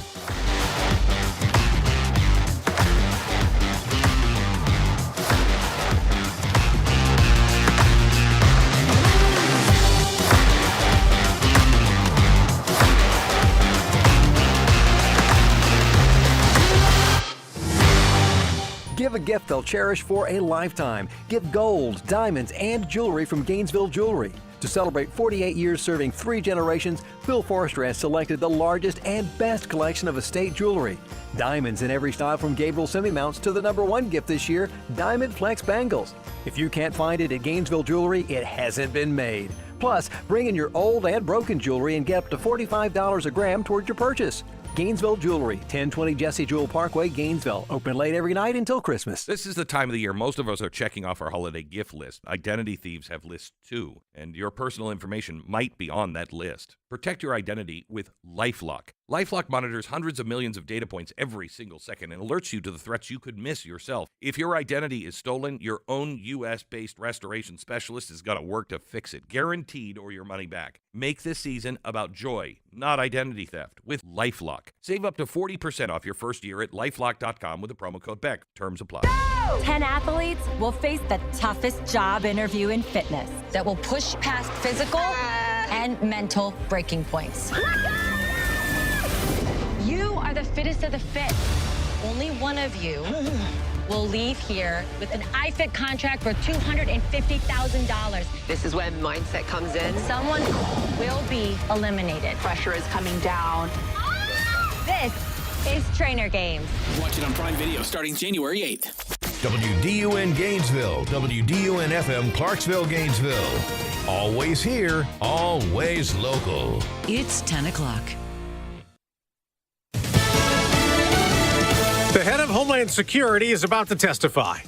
Give a gift they'll cherish for a lifetime. Give gold, diamonds, and jewelry from Gainesville Jewelry. To celebrate 48 years serving 3 generations, Bill Forrester has selected the largest and best collection of estate jewelry. Diamonds in every style from Gabriel semi-mounts to the #1 gift this year, Diamond Flex Bangles. If you can't find it at Gainesville Jewelry, it hasn't been made. Plus, bring in your old and broken jewelry and get up to $45 a gram towards your purchase. Gainesville Jewelry, 1020 Jesse Jewell Parkway, Gainesville. Open late every night until Christmas. This is the time of the year most of us are checking off our holiday gift list. Identity thieves have lists too, and your personal information might be on that list. Protect your identity with LifeLock. LifeLock monitors hundreds of millions of data points every single second and alerts you to the threats you could miss yourself. If your identity is stolen, your own U.S.-based restoration specialist is going to work to fix it, guaranteed, or your money back. Make this season about joy, not identity theft, with LifeLock. Save up to 40% off your first year at LifeLock.com with the promo code BECK. Terms apply. 10 athletes will face the toughest job interview in fitness that will push past physical and mental breaking points. You are the fittest of the fit. Only one of you will leave here with an iFit contract for $250,000. This is when mindset comes in. Someone will be eliminated. Pressure is coming down. This is Trainer Games. Watch it on Prime Video starting January 8th. WDUN Gainesville, WDUN FM Clarksville, Gainesville. Always here, always local. It's 10 o'clock. The head of Homeland Security is about to testify.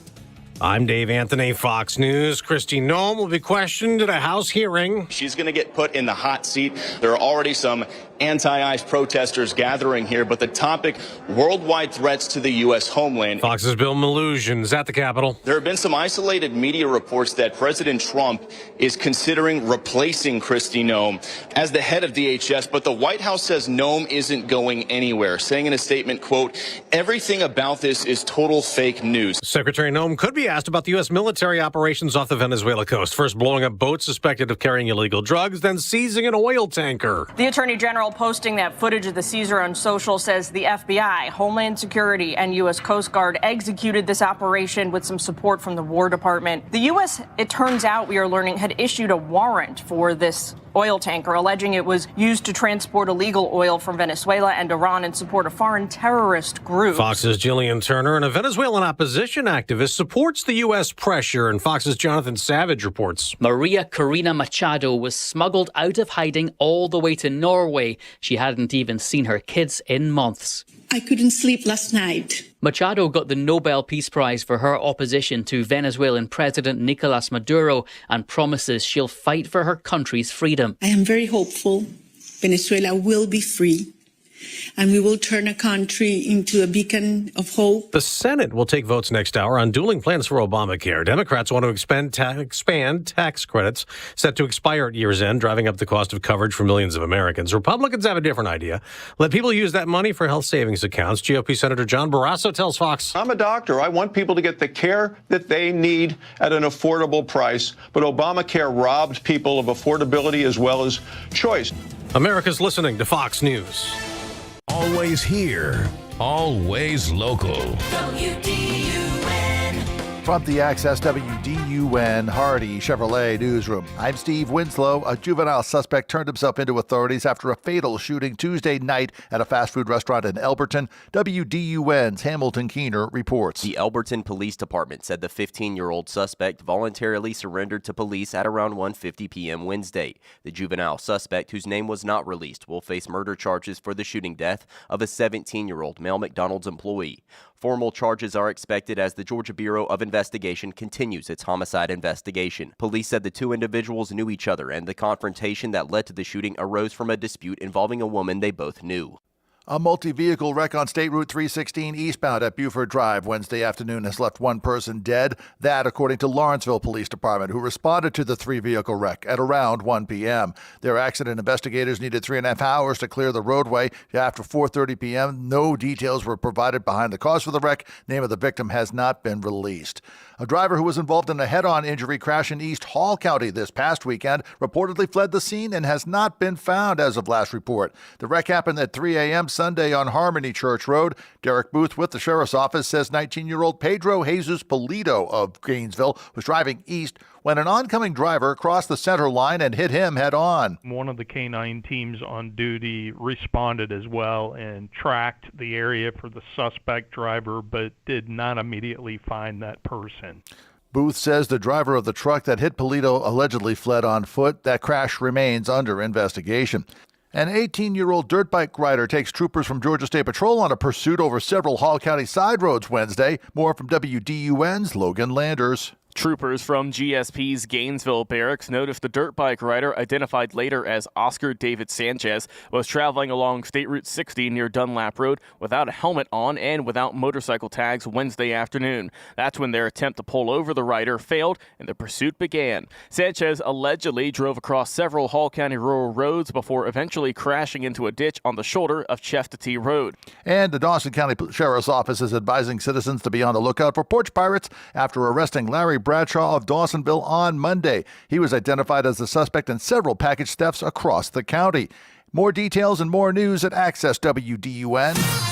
I'm Dave Anthony, Fox News. Kristi Noem will be questioned at a House hearing. She's going to get put in the hot seat. There are already some anti-ICE protesters gathering here, but the topic, worldwide threats to the U.S. homeland. Fox's Bill Malhusian is at the Capitol. There have been some isolated media reports that President Trump is considering replacing Kristi Noem as the head of DHS, but the White House says Noem isn't going anywhere, saying in a statement, quote, everything about this is total fake news. Secretary Noem could be asked about the U.S. military operations off the Venezuela coast, first blowing up boats suspected of carrying illegal drugs, then seizing an oil tanker. The Attorney General posting that footage of the seizure on social says the FBI, Homeland Security, and U.S. Coast Guard executed this operation with some support from the War Department. The U.S., it turns out, we are learning, had issued a warrant for this oil tanker, alleging it was used to transport illegal oil from Venezuela and Iran in support of foreign terrorist groups. Fox's Jillian Turner and a Venezuelan opposition activist supports the U.S. pressure, and Fox's Jonathan Savage reports. Maria Corina Machado was smuggled out of hiding all the way to Norway. She hadn't even seen her kids in months. I couldn't sleep last night. Machado got the Nobel Peace Prize for her opposition to Venezuelan President Nicolas Maduro and promises she'll fight for her country's freedom. I am very hopeful Venezuela will be free, and we will turn a country into a beacon of hope. The Senate will take votes next hour on dueling plans for Obamacare. Democrats want to expand tax credits set to expire at year's end, driving up the cost of coverage for millions of Americans. Republicans have a different idea. Let people use that money for health savings accounts. GOP Senator John Barrasso tells Fox. I'm a doctor. I want people to get the care that they need at an affordable price. But Obamacare robbed people of affordability as well as choice. America's listening to Fox News. Always here, always local. From the Access WDUN Hardy Chevrolet Newsroom, I'm Steve Winslow. A juvenile suspect turned himself into authorities after a fatal shooting Tuesday night at a fast food restaurant in Elberton. WDUN's Hamilton Keener reports. The Elberton Police Department said the 15-year-old suspect voluntarily surrendered to police at around 1:50 p.m. Wednesday. The juvenile suspect, whose name was not released, will face murder charges for the shooting death of a 17-year-old male McDonald's employee. Formal charges are expected as the Georgia Bureau of Investigation continues its homicide investigation. Police said the two individuals knew each other, and the confrontation that led to the shooting arose from a dispute involving a woman they both knew. A multi-vehicle wreck on State Route 316 eastbound at Buford Drive Wednesday afternoon has left one person dead. That, according to Lawrenceville Police Department, who responded to the three-vehicle wreck at around 1 p.m. Their accident investigators needed 3.5 hours to clear the roadway. After 4:30 p.m., no details were provided behind the cause for the wreck. Name of the victim has not been released. A driver who was involved in a head-on injury crash in East Hall County this past weekend reportedly fled the scene and has not been found as of last report. The wreck happened at 3 a.m. Sunday on Harmony Church Road. Derek Booth with the Sheriff's Office says 19-year-old Pedro Jesus Polito of Gainesville was driving east when an oncoming driver crossed the center line and hit him head-on. One of the K-9 teams on duty responded as well and tracked the area for the suspect driver, but did not immediately find that person. Booth says the driver of the truck that hit Polito allegedly fled on foot. That crash remains under investigation. An 18-year-old dirt bike rider takes troopers from Georgia State Patrol on a pursuit over several Hall County side roads Wednesday. More from WDUN's Logan Landers. Troopers from GSP's Gainesville Barracks noticed the dirt bike rider, identified later as Oscar David Sanchez, was traveling along State Route 60 near Dunlap Road without a helmet on and without motorcycle tags Wednesday afternoon. That's when their attempt to pull over the rider failed and the pursuit began. Sanchez allegedly drove across several Hall County rural roads before eventually crashing into a ditch on the shoulder of Chestatee Road. And the Dawson County Sheriff's Office is advising citizens to be on the lookout for porch pirates after arresting Larry Bradshaw of Dawsonville on Monday. He was identified as the suspect in several package thefts across the county. More details and more news at Access WDUN.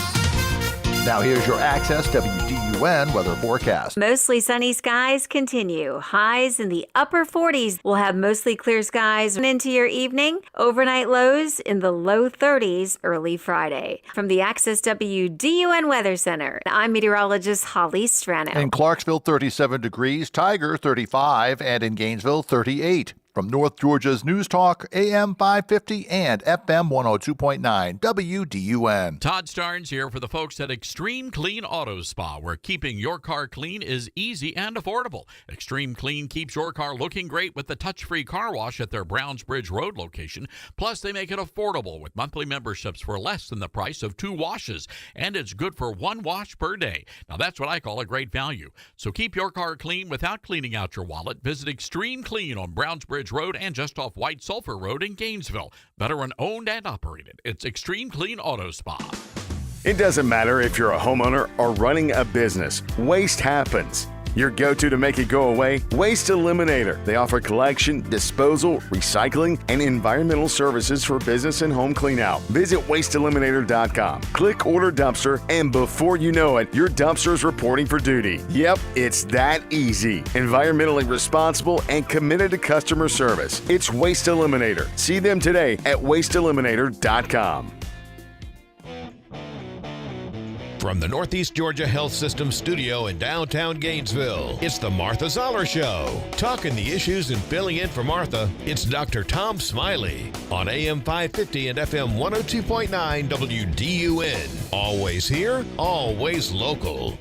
Now here's your Access WDUN weather forecast. Mostly sunny skies continue. Highs in the upper 40s. We'll have mostly clear skies into your evening. Overnight lows in the low 30s early Friday. From the Access WDUN Weather Center, I'm meteorologist Holly Strano. In Clarksville, 37 degrees, Tiger, 35, and in Gainesville, 38. From North Georgia's News Talk, AM 550 and FM 102.9 WDUN. Todd Starnes here for the folks at Extreme Clean Auto Spa, where keeping your car clean is easy and affordable. Extreme Clean keeps your car looking great with the touch-free car wash at their Brownsbridge Road location. Plus, they make it affordable with monthly memberships for less than the price of 2 washes, and it's good for 1 wash per day. Now, that's what I call a great value. So keep your car clean without cleaning out your wallet. Visit Extreme Clean on Brownsbridge Road and just off White Sulphur Road in Gainesville. Veteran owned and operated. It's Extreme Clean Auto Spa. It doesn't matter if you're a homeowner or running a business. Waste happens. Your go-to to make it go away? Waste Eliminator. They offer collection, disposal, recycling, and environmental services for business and home cleanout. Visit wasteeliminator.com. Click Order Dumpster, and before you know it, your dumpster is reporting for duty. Yep, it's that easy. Environmentally responsible and committed to customer service. It's Waste Eliminator. See them today at wasteeliminator.com. From the Northeast Georgia Health System studio in downtown Gainesville, it's the Martha Zoller Show. Talking the issues and filling in for Martha, it's Dr. Tom Smiley on AM 550 and FM 102.9 WDUN. Always here, always local.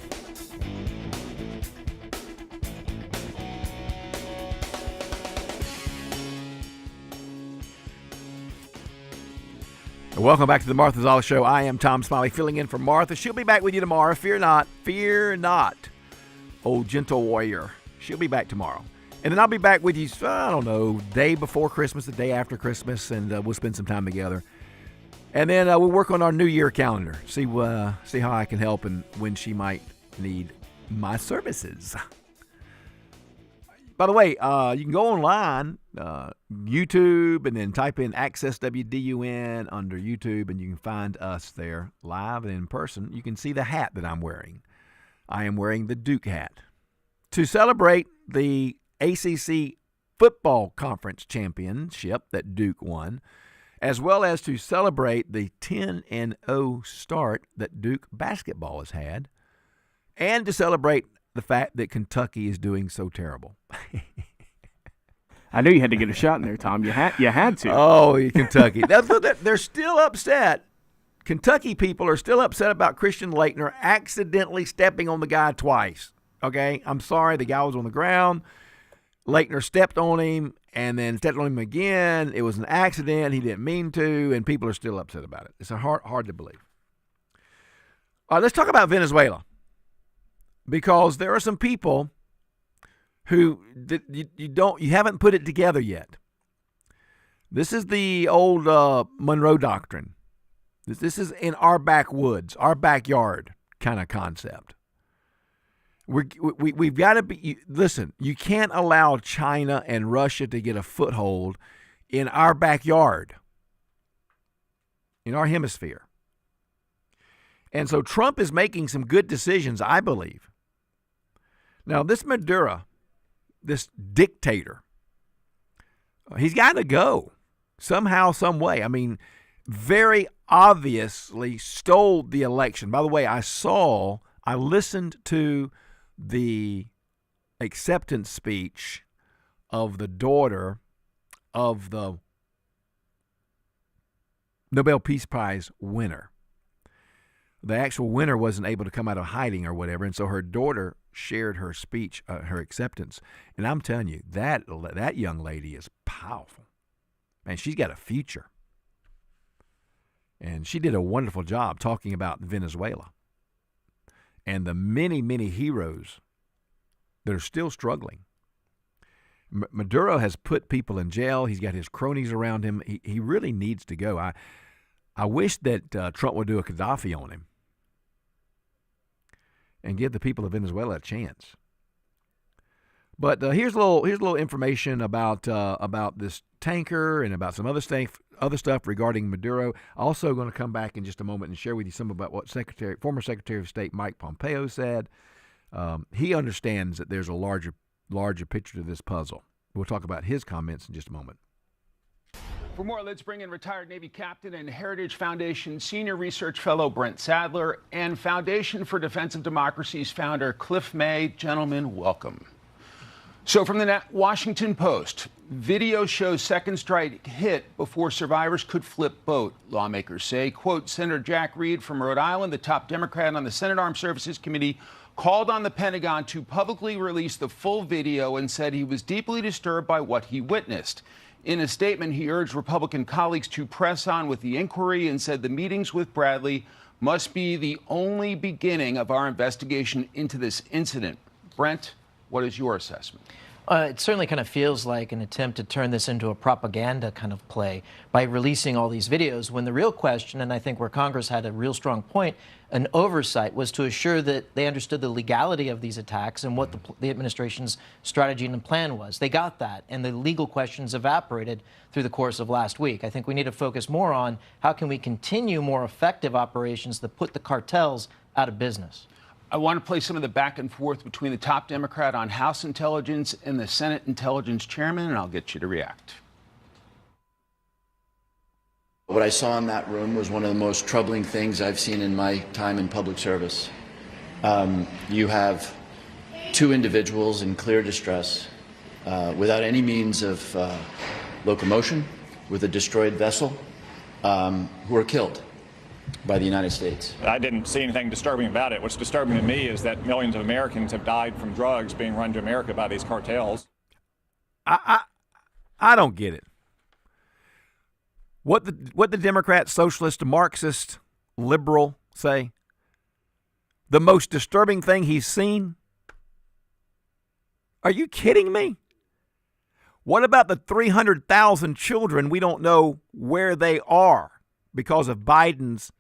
Welcome back to the Martha Zoller Show. I am Tom Smiley, filling in for Martha. She'll be back with you tomorrow. Fear not. Fear not. Oh, gentle warrior. She'll be back tomorrow. And then I'll be back with you, I don't know, day before Christmas, the day after Christmas, and we'll spend some time together. And then we'll work on our New Year calendar. See how I can help and when she might need my services. By the way, you can go online, YouTube, and then type in Access WDUN under YouTube, and you can find us there live and in person. You can see the hat that I'm wearing. I am wearing the Duke hat. To celebrate the ACC Football Conference Championship that Duke won, as well as to celebrate the 10-0 start that Duke basketball has had, and to celebrate the fact that Kentucky is doing so terrible. I knew you had to get a shot in there, Tom. You had to. Oh, Kentucky. They're still upset. Kentucky people are still upset about Christian Laettner accidentally stepping on the guy twice. Okay? I'm sorry. The guy was on the ground. Laettner stepped on him and then stepped on him again. It was an accident. He didn't mean to, and people are still upset about it. It's hard to believe. All right, let's talk about Venezuela. Because there are some people who you haven't put it together yet. This is the old Monroe Doctrine. This is in our backwoods, our backyard kind of concept. We've got to be. Listen, you can't allow China and Russia to get a foothold in our backyard, in our hemisphere. And so Trump is making some good decisions, I believe. Now, this Maduro, this dictator, he's got to go somehow, some way. I mean, very obviously stole the election. By the way, I listened to the acceptance speech of the daughter of the Nobel Peace Prize winner. The actual winner wasn't able to come out of hiding or whatever, and so her daughter shared her speech, her acceptance. And I'm telling you, that young lady is powerful. Man, she's got a future. And she did a wonderful job talking about Venezuela and the many, many heroes that are still struggling. Maduro has put people in jail. He's got his cronies around him. He really needs to go. I wish that Trump would do a Gaddafi on him and give the people of Venezuela a chance. But here's a little information about this tanker and about some other stuff regarding Maduro. Also going to come back in just a moment and share with you some about what former Secretary of State Mike Pompeo said. He understands that there's a larger picture to this puzzle. We'll talk about his comments in just a moment. For more, let's bring in retired Navy captain and Heritage Foundation senior research fellow Brent Sadler and Foundation for Defense of Democracy's founder Cliff May. Gentlemen, welcome. So from the Washington Post, video shows second strike hit before survivors could flip boat. Lawmakers say, quote, Senator Jack Reed from Rhode Island, the top Democrat on the Senate Armed Services Committee, called on the Pentagon to publicly release the full video and said he was deeply disturbed by what he witnessed. In a statement, he urged Republican colleagues to press on with the inquiry and said the meetings with Bradley must be the only beginning of our investigation into this incident. Brent, what is your assessment? It certainly kind of feels like an attempt to turn this into a propaganda kind of play by releasing all these videos, when the real question, and I think where Congress had a real strong point, an oversight, was to assure that they understood the legality of these attacks and what the administration's strategy and plan was. They got that, and the legal questions evaporated through the course of last week. I think we need to focus more on how can we continue more effective operations that put the cartels out of business. I want to play some of the back and forth between the top Democrat on House Intelligence and the Senate Intelligence Chairman, and I'll get you to react. What I saw in that room was one of the most troubling things I've seen in my time in public service. You have two individuals in clear distress, without any means of locomotion, with a destroyed vessel, who are killed by the United States. I didn't see anything disturbing about it. What's disturbing to me is that millions of Americans have died from drugs being run to America by these cartels. I don't get it. What the Democrat, socialist, Marxist, liberal say? The most disturbing thing he's seen? Are you kidding me? What about the 300,000 children we don't know where they are because of Biden's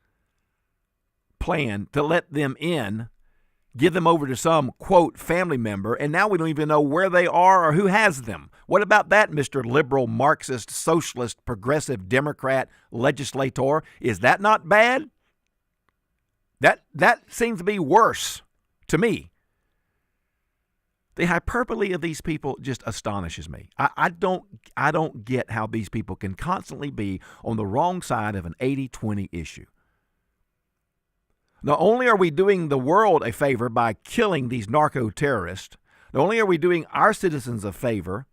plan to let them in, give them over to some, quote, family member, and now we don't even know where they are or who has them? What about that, Mr. Liberal, Marxist, Socialist, Progressive, Democrat, legislator? Is that not bad? That seems to be worse to me. The hyperbole of these people just astonishes me. I don't get how these people can constantly be on the wrong side of an 80-20 issue. Not only are we doing the world a favor by killing these narco-terrorists, not only are we doing our citizens a favor,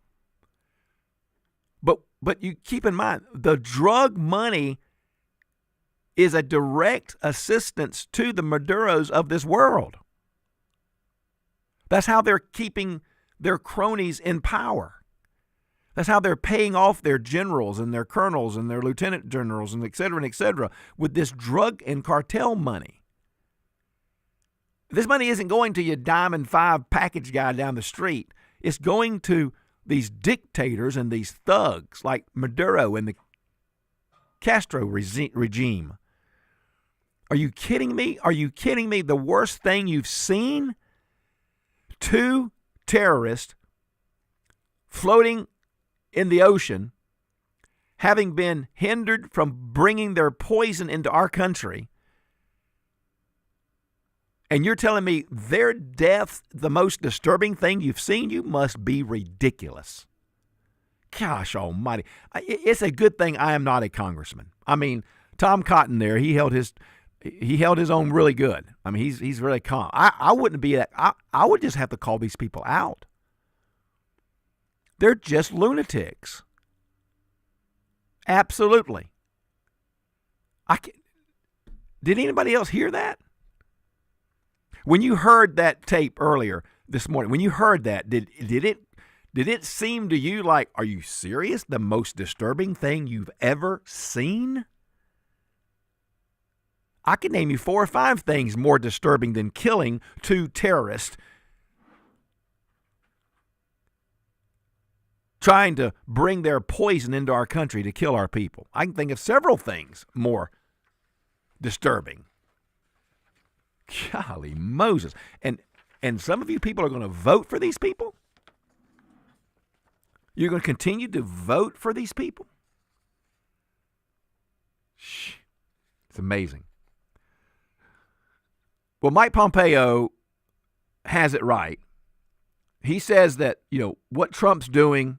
but you keep in mind, the drug money is a direct assistance to the Maduros of this world. That's how they're keeping their cronies in power. That's how they're paying off their generals and their colonels and their lieutenant generals and et cetera, with this drug and cartel money. This money isn't going to your Diamond 5 package guy down the street. It's going to these dictators and these thugs like Maduro and the Castro regime. Are you kidding me? Are you kidding me? The worst thing you've seen? Two terrorists floating in the ocean, having been hindered from bringing their poison into our country, and you're telling me their death's the most disturbing thing you've seen? You must be ridiculous. Gosh almighty. It's a good thing I am not a congressman. I mean, Tom Cotton there, he held his own really good. I mean, he's really calm. I wouldn't be that. I would just have to call these people out. They're just lunatics. Absolutely. Did anybody else hear that? When you heard that tape earlier this morning, when you heard that, did it seem to you like, are you serious? The most disturbing thing you've ever seen? I can name you 4 or 5 things more disturbing than killing 2 terrorists trying to bring their poison into our country to kill our people. I can think of several things more disturbing. Golly Moses. And some of you people are going to vote for these people? You're going to continue to vote for these people? It's amazing. Well, Mike Pompeo has it right. He says that, what Trump's doing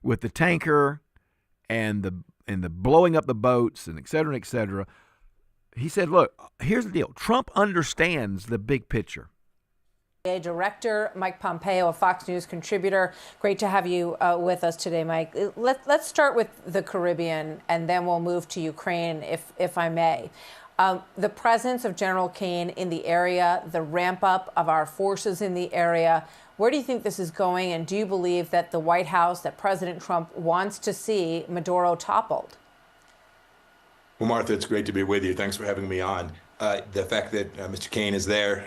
with the tanker and the blowing up the boats and et cetera, he said, look, here's the deal. Trump understands the big picture. Director Mike Pompeo, a Fox News contributor. Great to have you with us today, Mike. Let's start with the Caribbean, and then we'll move to Ukraine, if I may. The presence of General Kane in the area, the ramp up of our forces in the area. Where do you think this is going? And do you believe that the White House, that President Trump wants to see Maduro toppled? Well, Martha, it's great to be with you. Thanks for having me on. The fact that Mr. Kane is there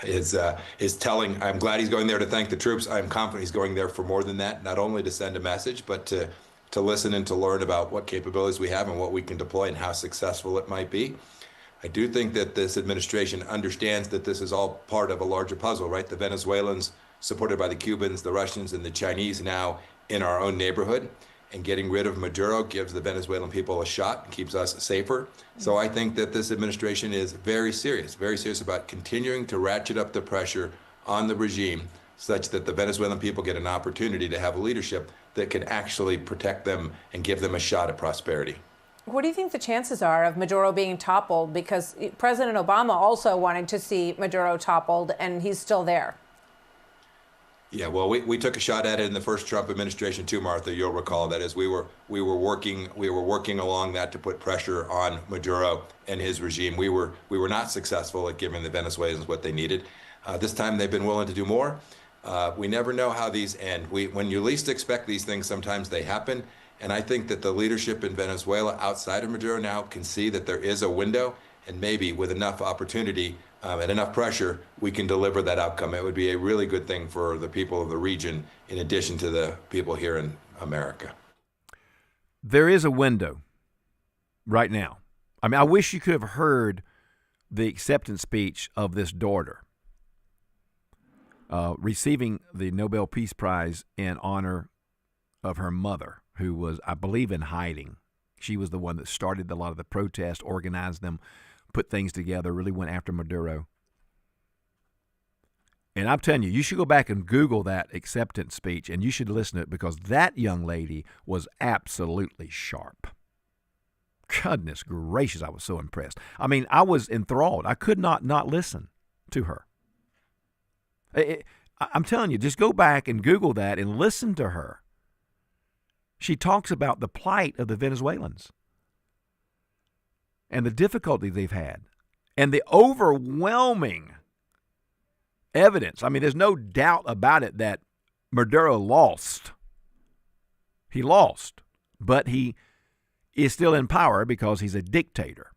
is telling. I'm glad he's going there to thank the troops. I'm confident he's going there for more than that, not only to send a message, but to listen and to learn about what capabilities we have and what we can deploy and how successful it might be. I do think that this administration understands that this is all part of a larger puzzle, right? The Venezuelans, supported by the Cubans, the Russians, and the Chinese now in our own neighborhood. And getting rid of Maduro gives the Venezuelan people a shot and keeps us safer. So I think that this administration is very serious about continuing to ratchet up the pressure on the regime such that the Venezuelan people get an opportunity to have a leadership that can actually protect them and give them a shot at prosperity. What do you think the chances are of Maduro being toppled? Because President Obama also wanted to see Maduro toppled, and he's still there. Yeah, well, we took a shot at it in the first Trump administration too, Martha. You'll recall that as we were working along that to put pressure on Maduro and his regime. We were not successful at giving the Venezuelans what they needed. This time they've been willing to do more. We never know how these end. When you least expect these things, sometimes they happen. And I think that the leadership in Venezuela outside of Maduro now can see that there is a window, and maybe with enough opportunity and enough pressure, we can deliver that outcome. It would be a really good thing for the people of the region, in addition to the people here in America. There is a window right now. I mean, I wish you could have heard the acceptance speech of this daughter receiving the Nobel Peace Prize in honor of her mother, who was, I believe, in hiding. She was the one that started a lot of the protests, organized them, put things together, really went after Maduro. And I'm telling you, you should go back and Google that acceptance speech, and you should listen to it, because that young lady was absolutely sharp. Goodness gracious, I was so impressed. I mean, I was enthralled. I could not listen to her. I'm telling you, just go back and Google that and listen to her. She talks about the plight of the Venezuelans and the difficulty they've had and the overwhelming evidence. I mean, there's no doubt about it that Maduro lost. He lost, but he is still in power because he's a dictator.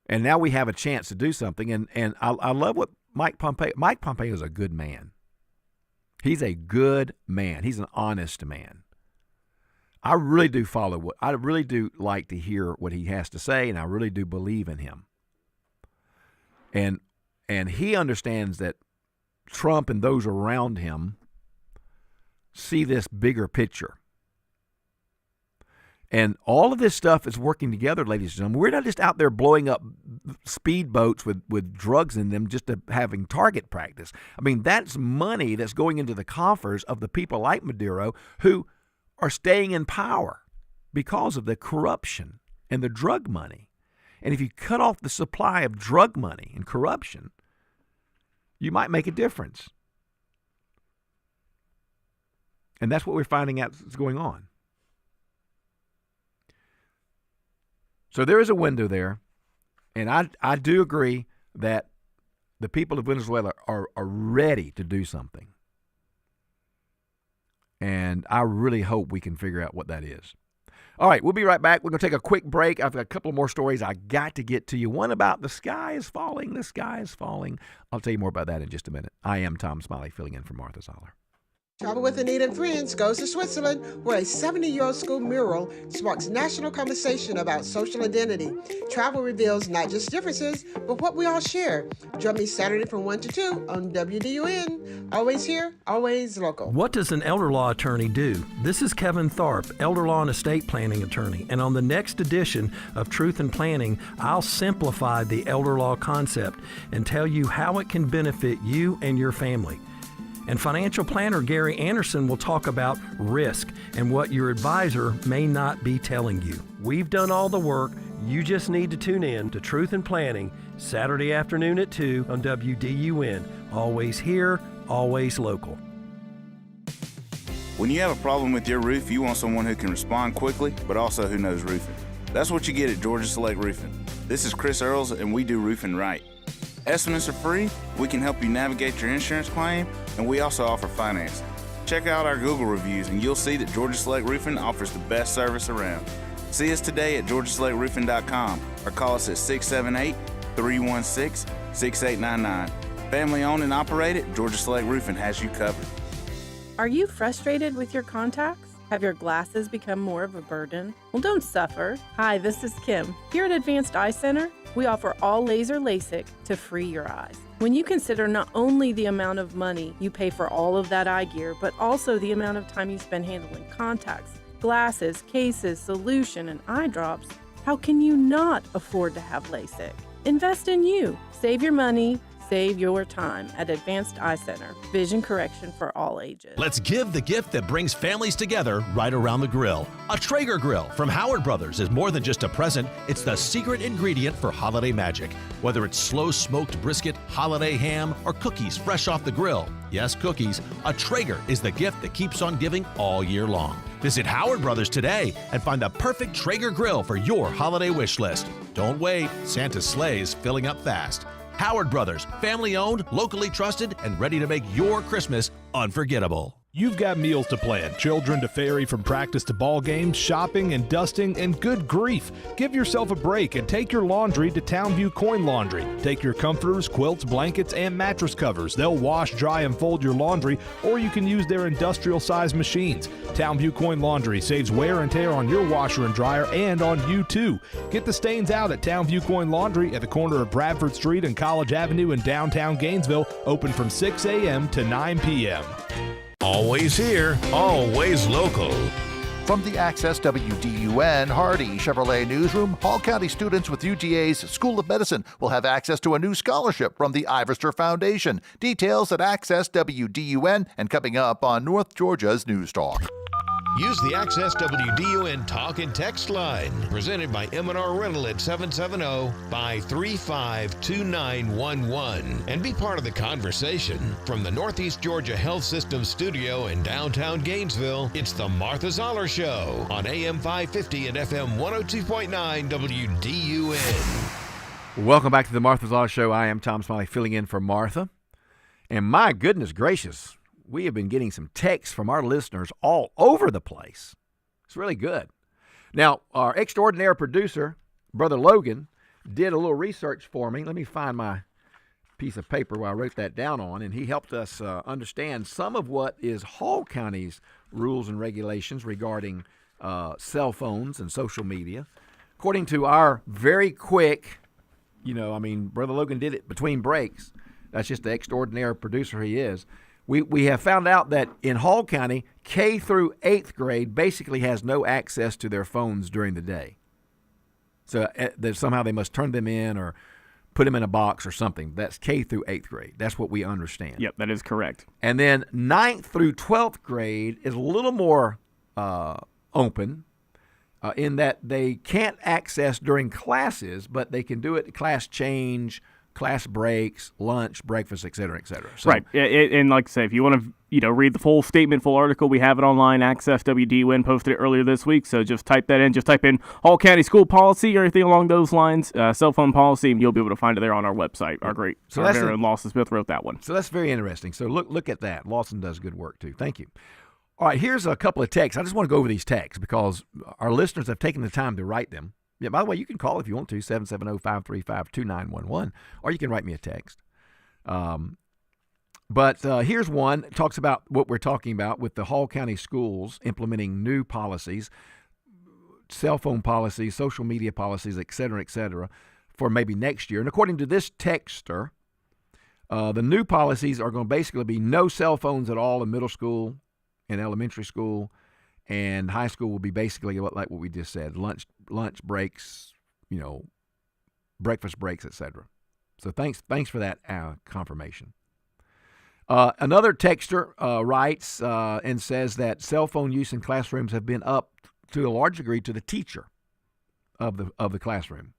And now we have a chance to do something. And I love what Mike Pompeo is a good man. He's a good man. He's an honest man. I really do I really do like to hear what he has to say, and I really do believe in him. And he understands that Trump and those around him see this bigger picture. And all of this stuff is working together, ladies and gentlemen. We're not just out there blowing up speedboats with drugs in them just to having target practice. I mean, that's money that's going into the coffers of the people like Maduro who are staying in power because of the corruption and the drug money. And if you cut off the supply of drug money and corruption, you might make a difference. And that's what we're finding out is going on. So there is a window there, and I do agree that the people of Venezuela are ready to do something. And I really hope we can figure out what that is. All right, we'll be right back. We're going to take a quick break. I've got a couple more stories I got to get to you. One about the sky is falling. The sky is falling. I'll tell you more about that in just a minute. I am Tom Smiley, filling in for Martha Zoller. Travel with Anita and Friends goes to Switzerland, where a 70-year-old school mural sparks national conversation about social identity. Travel reveals not just differences, but what we all share. Join me Saturday from 1 to 2 on WDUN. Always here, always local. What does an elder law attorney do? This is Kevin Tharp, elder law and estate planning attorney. And on the next edition of Truth in Planning, I'll simplify the elder law concept and tell you how it can benefit you and your family. And financial planner Gary Anderson will talk about risk and what your advisor may not be telling you. We've done all the work. You just need to tune in to Truth in Planning Saturday afternoon at 2 on WDUN. Always here, always local. When you have a problem with your roof, you want someone who can respond quickly, but also who knows roofing. That's what you get at Georgia Select Roofing. This is Chris Earls, and we do roofing right. Estimates are free, we can help you navigate your insurance claim, and we also offer financing. Check out our Google reviews, and you'll see that Georgia Select Roofing offers the best service around. See us today at georgiaselectroofing.com or call us at 678-316-6899. Family owned and operated, Georgia Select Roofing has you covered. Are you frustrated with your contacts? Have your glasses become more of a burden? Well, don't suffer. Hi, this is Kim. Here at Advanced Eye Center, we offer all laser LASIK to free your eyes. When you consider not only the amount of money you pay for all of that eye gear, but also the amount of time you spend handling contacts, glasses, cases, solution, and eye drops, how can you not afford to have LASIK? Invest in you. Save your money. Save your time at Advanced Eye Center. Vision correction for all ages. Let's give the gift that brings families together right around the grill. A Traeger grill from Howard Brothers is more than just a present. It's the secret ingredient for holiday magic. Whether it's slow smoked brisket, holiday ham, or cookies fresh off the grill. Yes, cookies. A Traeger is the gift that keeps on giving all year long. Visit Howard Brothers today and find the perfect Traeger grill for your holiday wish list. Don't wait. Santa's sleigh is filling up fast. Howard Brothers, family owned, locally trusted, and ready to make your Christmas unforgettable. You've got meals to plan, children to ferry from practice to ball games, shopping and dusting, and good grief. Give yourself a break and take your laundry to Townview Coin Laundry. Take your comforters, quilts, blankets, and mattress covers. They'll wash, dry, and fold your laundry, or you can use their industrial-sized machines. Townview Coin Laundry saves wear and tear on your washer and dryer and on you too. Get the stains out at Townview Coin Laundry at the corner of Bradford Street and College Avenue in downtown Gainesville, open from 6 a.m. to 9 p.m. Always here, always local. From the Access WDUN Hardy Chevrolet Newsroom, Hall County students with UGA's School of Medicine will have access to a new scholarship from the Ivester Foundation. Details at Access WDUN and coming up on North Georgia's News Talk. Use the Access WDUN talk and text line, presented by M&R Rental at 770-535-2911, and be part of the conversation. From the Northeast Georgia Health System studio in downtown Gainesville, it's the Martha Zoller Show on AM 550 and FM 102.9 WDUN. Welcome back to the Martha Zoller Show. I am Tom Smiley, filling in for Martha. And my goodness gracious, we have been getting some texts from our listeners all over the place. It's really good. Now, our extraordinary producer, Brother Logan, did a little research for me. Let me find my piece of paper where I wrote that down on, and he helped us understand some of what is Hall County's rules and regulations regarding cell phones and social media. According to our very quick, Brother Logan did it between breaks. That's just the extraordinary producer he is. We have found out that in Hall County, K through 8th grade basically has no access to their phones during the day. So that somehow they must turn them in or put them in a box or something. That's K through 8th grade. That's what we understand. Yep, that is correct. And then 9th through 12th grade is a little more open in that they can't access during classes, but they can do it at class change, class breaks, lunch, breakfast, et cetera, et cetera. So, right. And like I say, if you want to read the full statement, full article, we have it online. Access WDUN posted it earlier this week. So just type that in. Just type in Hall County School Policy or anything along those lines, cell phone policy, and you'll be able to find it there on our website. Our very own Lawson Smith wrote that one. So that's very interesting. So look at that. Lawson does good work too. Thank you. All right, here's a couple of texts. I just want to go over these texts because our listeners have taken the time to write them. Yeah, by the way, you can call if you want to, 770-535-2911, or you can write me a text. But here's one. It talks about what we're talking about with the Hall County schools implementing new policies, cell phone policies, social media policies, et cetera, for maybe next year. And according to this texter, the new policies are going to basically be no cell phones at all in middle school and elementary school, and high school will be basically like what we just said, lunch breaks, breakfast breaks, etc. So thanks for that confirmation. Another texter writes and says that cell phone use in classrooms have been up to a large degree to the teacher of the classroom.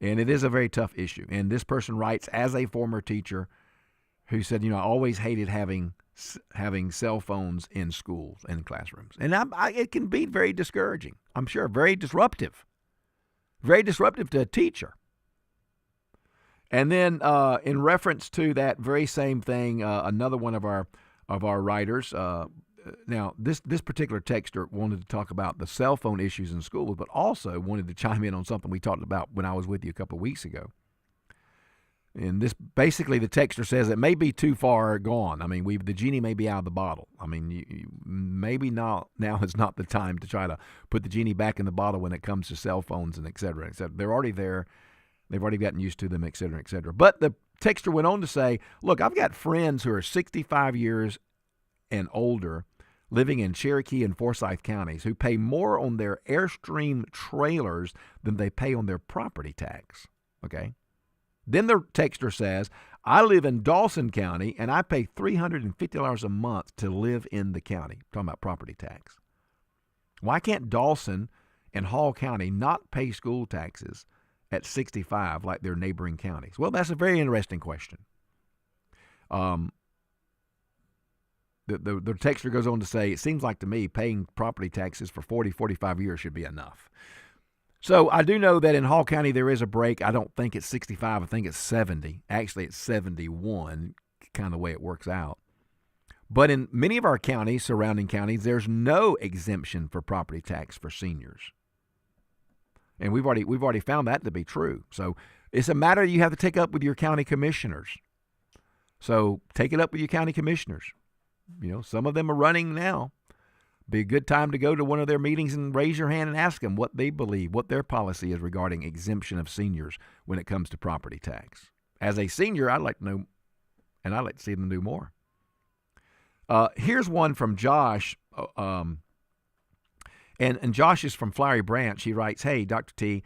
And it is a very tough issue. And this person writes as a former teacher who said, I always hated having cell phones in schools and classrooms. And it can be very discouraging, I'm sure, very disruptive to a teacher. And then in reference to that very same thing, another one of our writers, now this particular texter wanted to talk about the cell phone issues in schools, but also wanted to chime in on something we talked about when I was with you a couple of weeks ago. And this basically, the texter says it may be too far gone. I mean, the genie may be out of the bottle. I mean, maybe now is not the time to try to put the genie back in the bottle when it comes to cell phones and et cetera, et cetera. They're already there. They've already gotten used to them, et cetera, et cetera. But the texter went on to say, look, I've got friends who are 65 years and older living in Cherokee and Forsyth counties who pay more on their Airstream trailers than they pay on their property tax. Okay? Then the texter says, I live in Dawson County, and I pay $350 a month to live in the county. I'm talking about property tax. Why can't Dawson and Hall County not pay school taxes at 65 like their neighboring counties? Well, that's a very interesting question. The texter goes on to say, it seems like to me paying property taxes for 40, 45 years should be enough. So I do know that in Hall County there is a break. I don't think it's 65. I think it's 70. Actually, it's 71, kind of the way it works out. But in many of our counties, surrounding counties, there's no exemption for property tax for seniors. And we've already found that to be true. So it's a matter you have to take up with your county commissioners. So take it up with your county commissioners. Some of them are running now. Be a good time to go to one of their meetings and raise your hand and ask them what they believe, what their policy is regarding exemption of seniors when it comes to property tax. As a senior, I'd like to know, and I'd like to see them do more. Here's one from Josh, and Josh is from Flowery Branch. He writes, hey, Dr. T,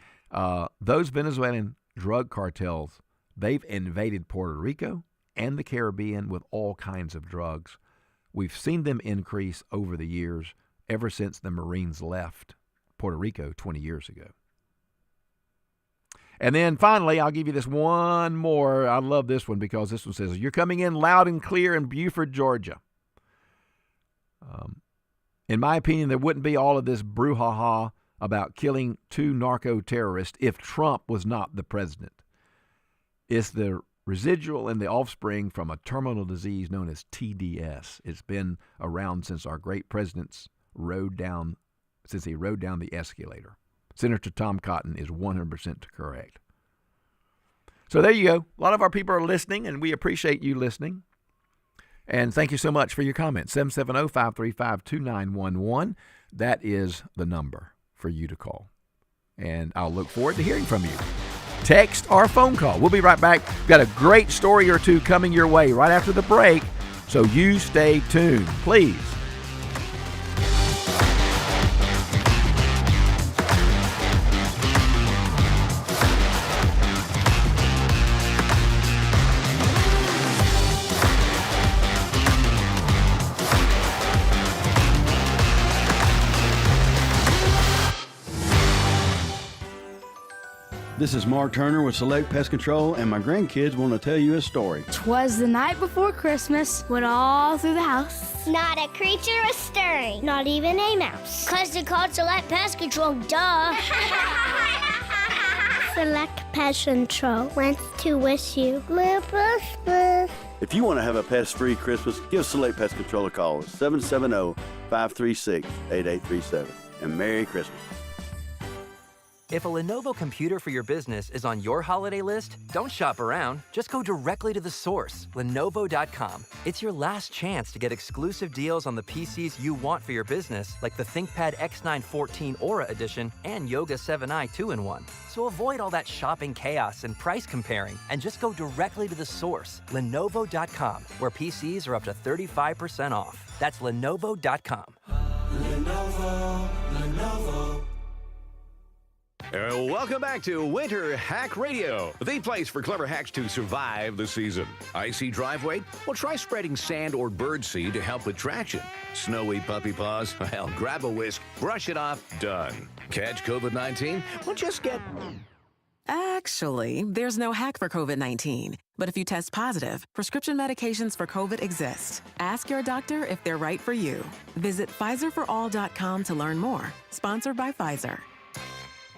those Venezuelan drug cartels, they've invaded Puerto Rico and the Caribbean with all kinds of drugs. We've seen them increase over the years ever since the Marines left Puerto Rico 20 years ago. And then finally, I'll give you this one more. I love this one because this one says, you're coming in loud and clear in Beaufort, Georgia. In my opinion, there wouldn't be all of this brouhaha about killing 2 narco-terrorists if Trump was not the president. It's the residual and the offspring from a terminal disease known as TDS. It's been around since our great presidents rode down the escalator. Senator Tom Cotton is 100% correct. So there you go. A lot of our people are listening, and we appreciate you listening. And thank you so much for your comments. 770-535-2911. That is the number for you to call. And I'll look forward to hearing from you. Text or phone call. We'll be right back. We've got a great story or two coming your way right after the break, so you stay tuned, please. This is Mark Turner with Select Pest Control, and my grandkids want to tell you a story. 'Twas the night before Christmas, when all through the house, not a creature was stirring, not even a mouse. 'Cause they called Select Pest Control, duh. Select Pest Control wants to wish you Merry Christmas. If you want to have a pest-free Christmas, give Select Pest Control a call at 770-536-8837. And Merry Christmas. If a Lenovo computer for your business is on your holiday list, don't shop around. Just go directly to the source, Lenovo.com. It's your last chance to get exclusive deals on the PCs you want for your business, like the ThinkPad X9 14 Aura Edition and Yoga 7i 2-in-1. So avoid all that shopping chaos and price comparing, and just go directly to the source, Lenovo.com, where PCs are up to 35% off. That's Lenovo.com. Lenovo. Welcome back to Winter Hack Radio, the place for clever hacks to survive the season. Icy driveway? Well, try spreading sand or birdseed to help with traction. Snowy puppy paws? Well, grab a whisk, brush it off, done. Catch COVID-19? Well, just get Actually, there's no hack for COVID-19. But if you test positive, prescription medications for COVID exist. Ask your doctor if they're right for you. Visit PfizerForAll.com to learn more. Sponsored by Pfizer.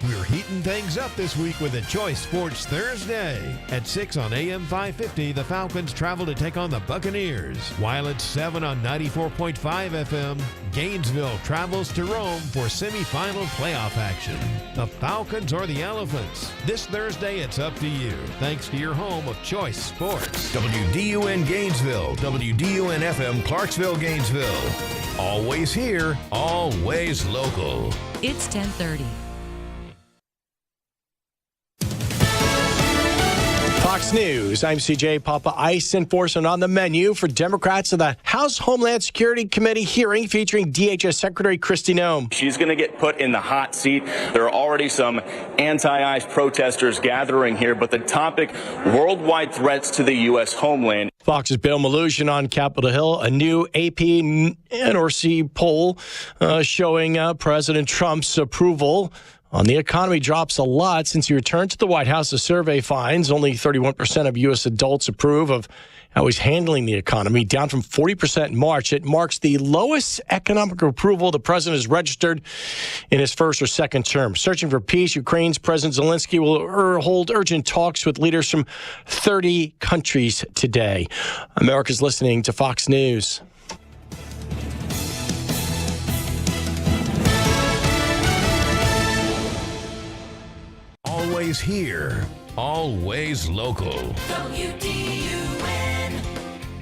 We're heating things up this week with a Choice Sports Thursday. At 6 on AM 550, the Falcons travel to take on the Buccaneers. While at 7 on 94.5 FM, Gainesville travels to Rome for semifinal playoff action. The Falcons or the Elephants? This Thursday, it's up to you. Thanks to your home of Choice Sports. WDUN Gainesville, WDUN FM Clarksville, Gainesville. Always here, always local. It's 10:30. Fox News, I'm CJ Papa. ICE enforcement on the menu for Democrats in the House Homeland Security Committee hearing featuring DHS Secretary Kristi Noem. She's going to get put in the hot seat. There are already some anti-ICE protesters gathering here, but the topic, worldwide threats to the U.S. homeland. Fox's Bill Malugin on Capitol Hill, a new AP NRC poll showing President Trump's approval on the economy drops a lot since he returned to the White House. The survey finds only 31% of U.S. adults approve of how he's handling the economy, down from 40% in March. It marks the lowest economic approval the president has registered in his first or second term. Searching for peace, Ukraine's President Zelensky will hold urgent talks with leaders from 30 countries today. America's listening to Fox News. Always here, always local. WDUN.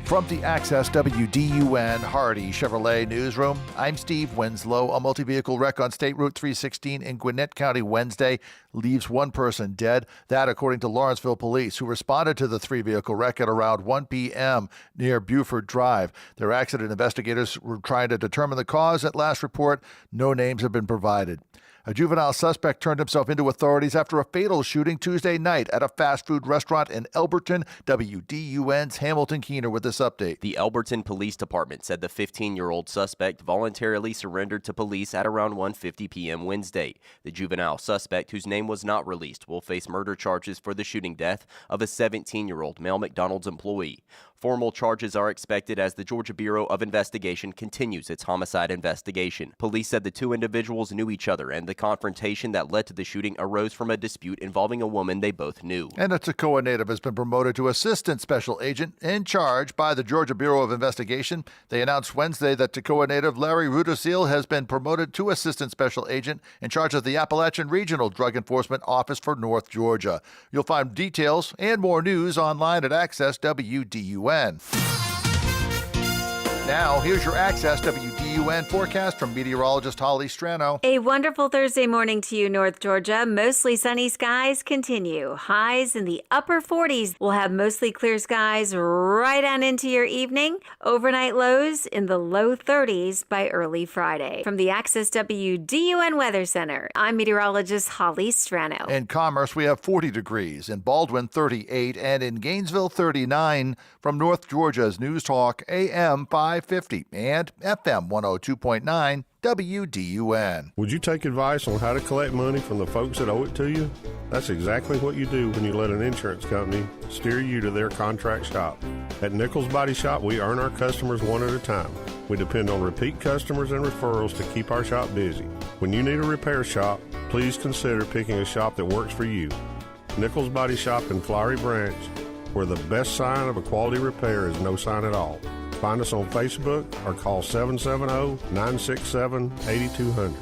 From the Access WDUN Hardy Chevrolet Newsroom, I'm Steve Winslow. A multi-vehicle wreck on State Route 316 in Gwinnett County Wednesday leaves one person dead. That, according to Lawrenceville Police, who responded to the three-vehicle wreck at around 1 p.m. near Buford Drive. Their accident investigators were trying to determine the cause. At last report, no names have been provided. A juvenile suspect turned himself into authorities after a fatal shooting Tuesday night at a fast food restaurant in Elberton. WDUN's Hamilton Keener with this update. The Elberton Police Department said the 15-year-old suspect voluntarily surrendered to police at around 1:50 p.m. Wednesday. The juvenile suspect, whose name was not released, will face murder charges for the shooting death of a 17-year-old male McDonald's employee. Formal charges are expected as the Georgia Bureau of Investigation continues its homicide investigation. Police said the two individuals knew each other, and the confrontation that led to the shooting arose from a dispute involving a woman they both knew. And a Toccoa native has been promoted to Assistant Special Agent in charge by the Georgia Bureau of Investigation. They announced Wednesday that Toccoa native Larry Rudasil has been promoted to Assistant Special Agent in charge of the Appalachian Regional Drug Enforcement Office for North Georgia. You'll find details and more news online at Access WDUN. Now, here's your Access WDUN forecast from meteorologist Holly Strano. A wonderful Thursday morning to you, North Georgia. Mostly sunny skies continue. Highs in the upper 40s. We'll have mostly clear skies right on into your evening. Overnight lows in the low 30s by early Friday. From the Access WDUN Weather Center, I'm meteorologist Holly Strano. In Commerce, we have 40 degrees. In Baldwin, 38. And in Gainesville, 39. From North Georgia's News Talk, AM 550 and FM 102.9 WDUN. Would you take advice on how to collect money from the folks that owe it to you? That's exactly what you do when you let an insurance company steer you to their contract shop. At Nichols Body Shop, we earn our customers one at a time. We depend on repeat customers and referrals to keep our shop busy. When you need a repair shop, please consider picking a shop that works for you. Nichols Body Shop in Flowery Branch, where the best sign of a quality repair is no sign at all. Find us on Facebook or call 770-967-8200.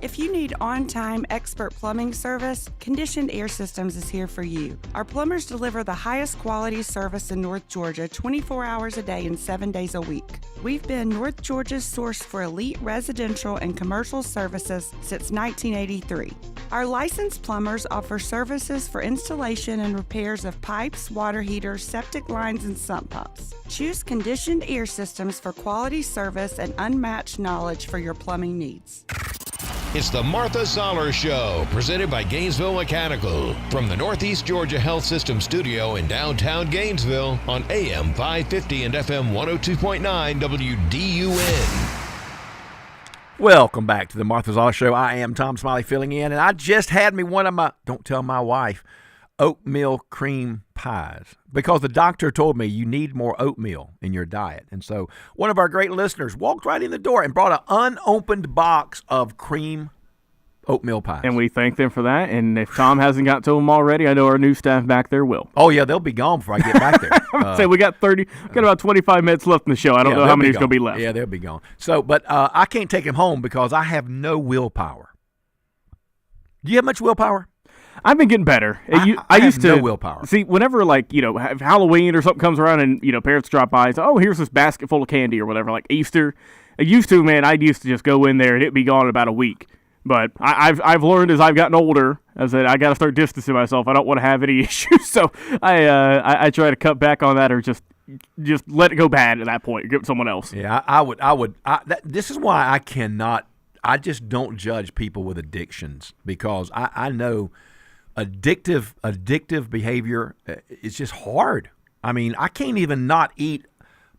If you need on-time expert plumbing service, Conditioned Air Systems is here for you. Our plumbers deliver the highest quality service in North Georgia 24 hours a day and 7 days a week. We've been North Georgia's source for elite residential and commercial services since 1983. Our licensed plumbers offer services for installation and repairs of pipes, water heaters, septic lines, and sump pumps. Choose Conditioned Air Systems for quality service and unmatched knowledge for your plumbing needs. It's the Martha Zoller Show, presented by Gainesville Mechanical. From the Northeast Georgia Health System studio in downtown Gainesville on AM 550 and FM 102.9 WDUN. Welcome back to the Martha Zoller Show. I am Tom Smiley filling in, and I just had me one of my, don't tell my wife, oatmeal cream pies, because the doctor told me you need more oatmeal in your diet. And so one of our great listeners walked right in the door and brought an unopened box of cream oatmeal pies. And we thank them for that. And if Tom hasn't got to them already, I know our new staff back there will. Oh, yeah, they'll be gone before I get back there. Say we got about 25 minutes left in the show. I don't know how many's going to be left. Yeah, they'll be gone. So, but I can't take them home because I have no willpower. Do you have much willpower? I've been getting better. I used to no willpower. See, whenever Halloween or something comes around and parents drop by, oh, here's this basket full of candy or whatever. Like Easter, I used to just go in there and it'd be gone in about a week. But I've learned as I've gotten older, as that I got to start distancing myself. I don't want to have any issues, so I try to cut back on that or just let it go bad at that point. Give it to someone else. Yeah, I would. This is why I cannot. I just don't judge people with addictions, because I know addictive behavior is just hard. I mean, I can't even not eat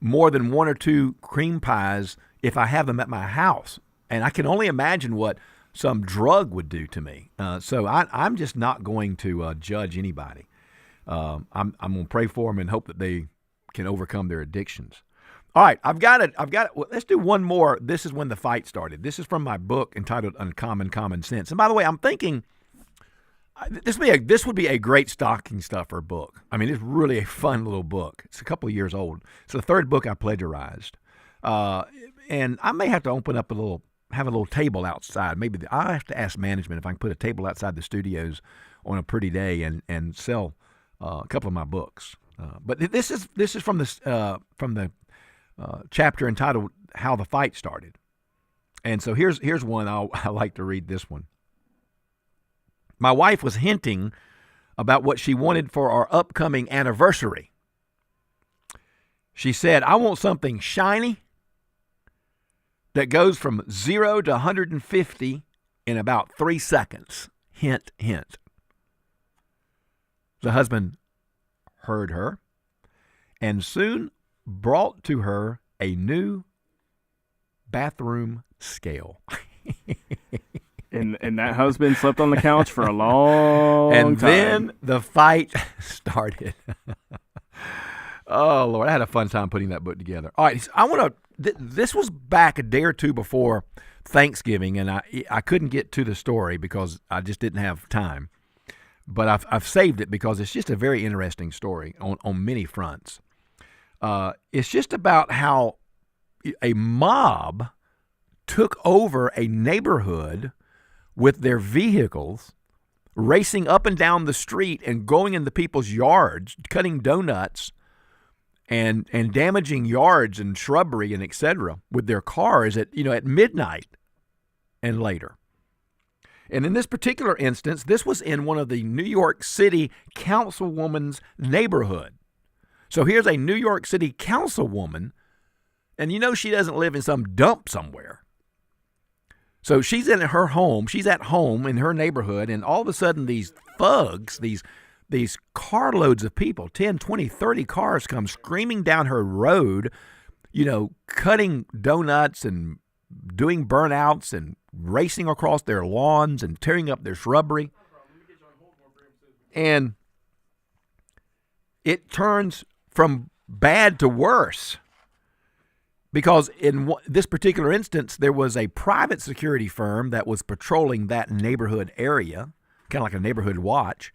more than 1 or 2 cream pies if I have them at my house, and I can only imagine what some drug would do to me. So I'm just not going to judge anybody. I'm going to pray for them and hope that they can overcome their addictions. All right, I've got it. Well, let's do one more. This is when the fight started. This is from my book entitled Uncommon Common Sense. And by the way, I'm thinking this would be a great stocking stuffer book. I mean, it's really a fun little book. It's a couple of years old. It's the 3rd book I plagiarized. And I may have to have a little table outside. Maybe I'll have to ask management if I can put a table outside the studios on a pretty day and sell a couple of my books. But this is from the chapter entitled "How the Fight Started," and so here's one I like to read. This one. My wife was hinting about what she wanted for our upcoming anniversary. She said, "I want something shiny that goes from 0 to 150 in about 3 seconds. Hint, hint." The husband heard her and soon brought to her a new bathroom scale. And that husband slept on the couch for a long time. And then the fight started. Oh, Lord, I had a fun time putting that book together. All right, this was back a day or two before Thanksgiving, and I couldn't get to the story because I just didn't have time. But I've saved it because it's just a very interesting story on many fronts. It's just about how a mob took over a neighborhood with their vehicles, racing up and down the street and going into people's yards, cutting donuts and damaging yards and shrubbery and et cetera with their cars at midnight and later. And in this particular instance, this was in one of the New York City councilwoman's neighborhood. So here's a New York City councilwoman, and she doesn't live in some dump somewhere. So she's in her home, she's at home in her neighborhood, and all of a sudden these thugs, these carloads of people, 10, 20, 30 cars come screaming down her road, cutting donuts and doing burnouts and racing across their lawns and tearing up their shrubbery. And it turns from bad to worse, because in this particular instance, there was a private security firm that was patrolling that neighborhood area, kind of like a neighborhood watch.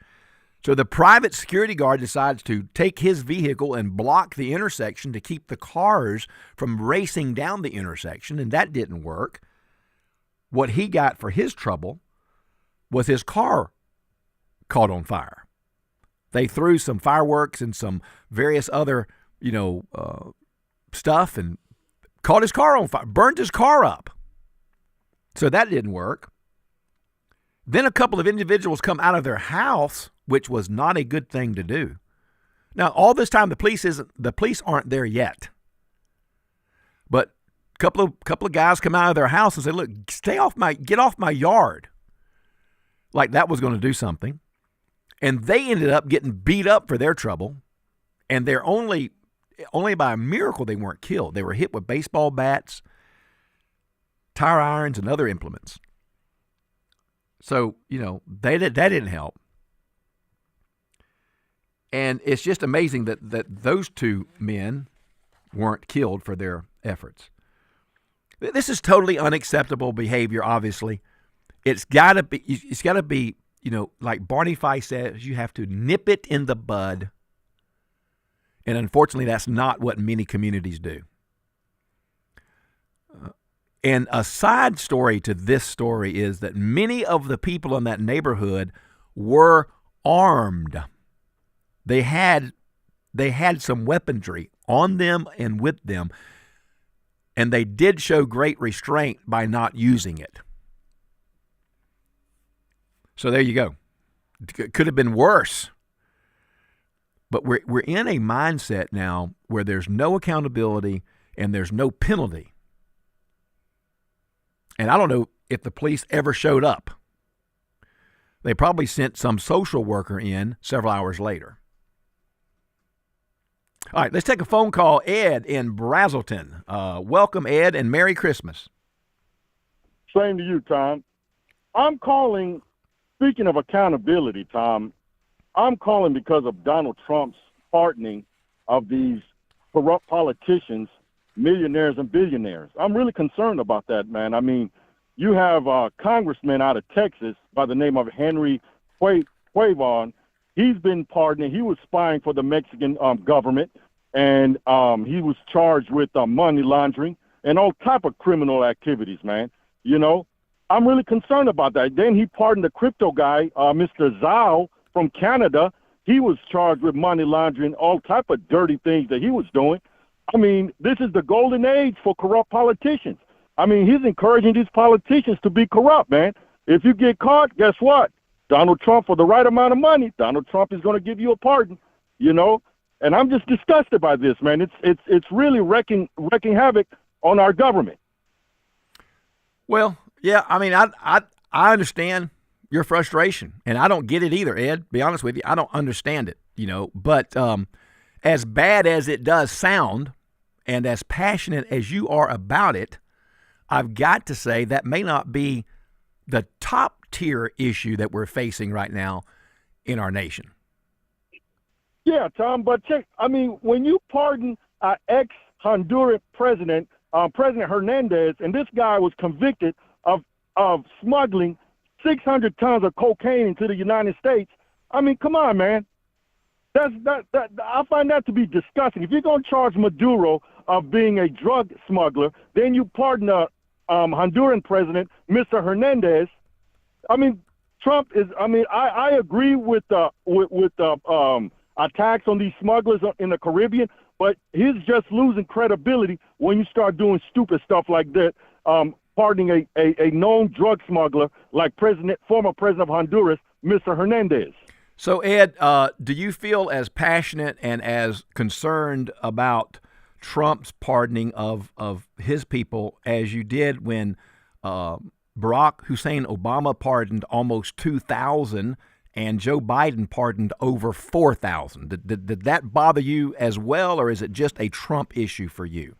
So the private security guard decides to take his vehicle and block the intersection to keep the cars from racing down the intersection, and that didn't work. What he got for his trouble was his car caught on fire. They threw some fireworks and some various other, stuff and caught his car on fire, burned his car up. So that didn't work. Then a couple of individuals come out of their house, which was not a good thing to do. Now, all this time, the police aren't there yet. But a couple of guys come out of their house and say, "Look, get off my yard." Like that was going to do something. And they ended up getting beat up for their trouble. And they're only by a miracle they weren't killed. They were hit with baseball bats, tire irons and other implements. So, that didn't help. And it's just amazing that those two men weren't killed for their efforts. This is totally unacceptable behavior, obviously. It's got to be, like Barney Fife says, you have to nip it in the bud. And unfortunately, that's not what many communities do. And a side story to this story is that many of the people in that neighborhood were armed. They had some weaponry on them and with them, and they did show great restraint by not using it. So there you go. It could have been worse. But we're in a mindset now where there's no accountability and there's no penalty. And I don't know if the police ever showed up. They probably sent some social worker in several hours later. All right, let's take a phone call. Ed in Brazelton. Welcome, Ed, and Merry Christmas. Same to you, Tom. I'm calling, speaking of accountability, Tom, I'm calling because of Donald Trump's pardoning of these corrupt politicians, millionaires and billionaires. I'm really concerned about that, man. I mean, you have a congressman out of Texas by the name of Henry Cuevon. He's been pardoned. He was spying for the Mexican government, and he was charged with money laundering and all type of criminal activities, man. I'm really concerned about that. Then he pardoned the crypto guy, Mr. Zoller from Canada. He was charged with money laundering, all type of dirty things that he was doing. I mean, this is the golden age for corrupt politicians. I mean, he's encouraging these politicians to be corrupt, man. If you get caught, guess what? Donald Trump, for the right amount of money, Donald Trump is going to give you a pardon, And I'm just disgusted by this, man. It's really wrecking havoc on our government. Well, yeah, I mean, I understand your frustration, and I don't get it either, Ed. Be honest with you, I don't understand it, But as bad as it does sound, and as passionate as you are about it, I've got to say that may not be the top tier issue that we're facing right now in our nation. Yeah, Tom, but when you pardon ex-Honduran President Hernandez, and this guy was convicted of smuggling 600 tons of cocaine into the United States, I mean, come on, man. I find that to be disgusting. If you're going to charge Maduro of being a drug smuggler, then you pardon the Honduran president, Mr. Hernandez. I mean, Trump is. I mean, I agree with the attacks on these smugglers in the Caribbean, but he's just losing credibility when you start doing stupid stuff like that. Pardoning a known drug smuggler like former president of Honduras, Mr. Hernandez. So, Ed, do you feel as passionate and as concerned about Trump's pardoning of his people as you did when Barack Hussein Obama pardoned almost 2,000 and Joe Biden pardoned over 4,000? Did that bother you as well, or is it just a Trump issue for you?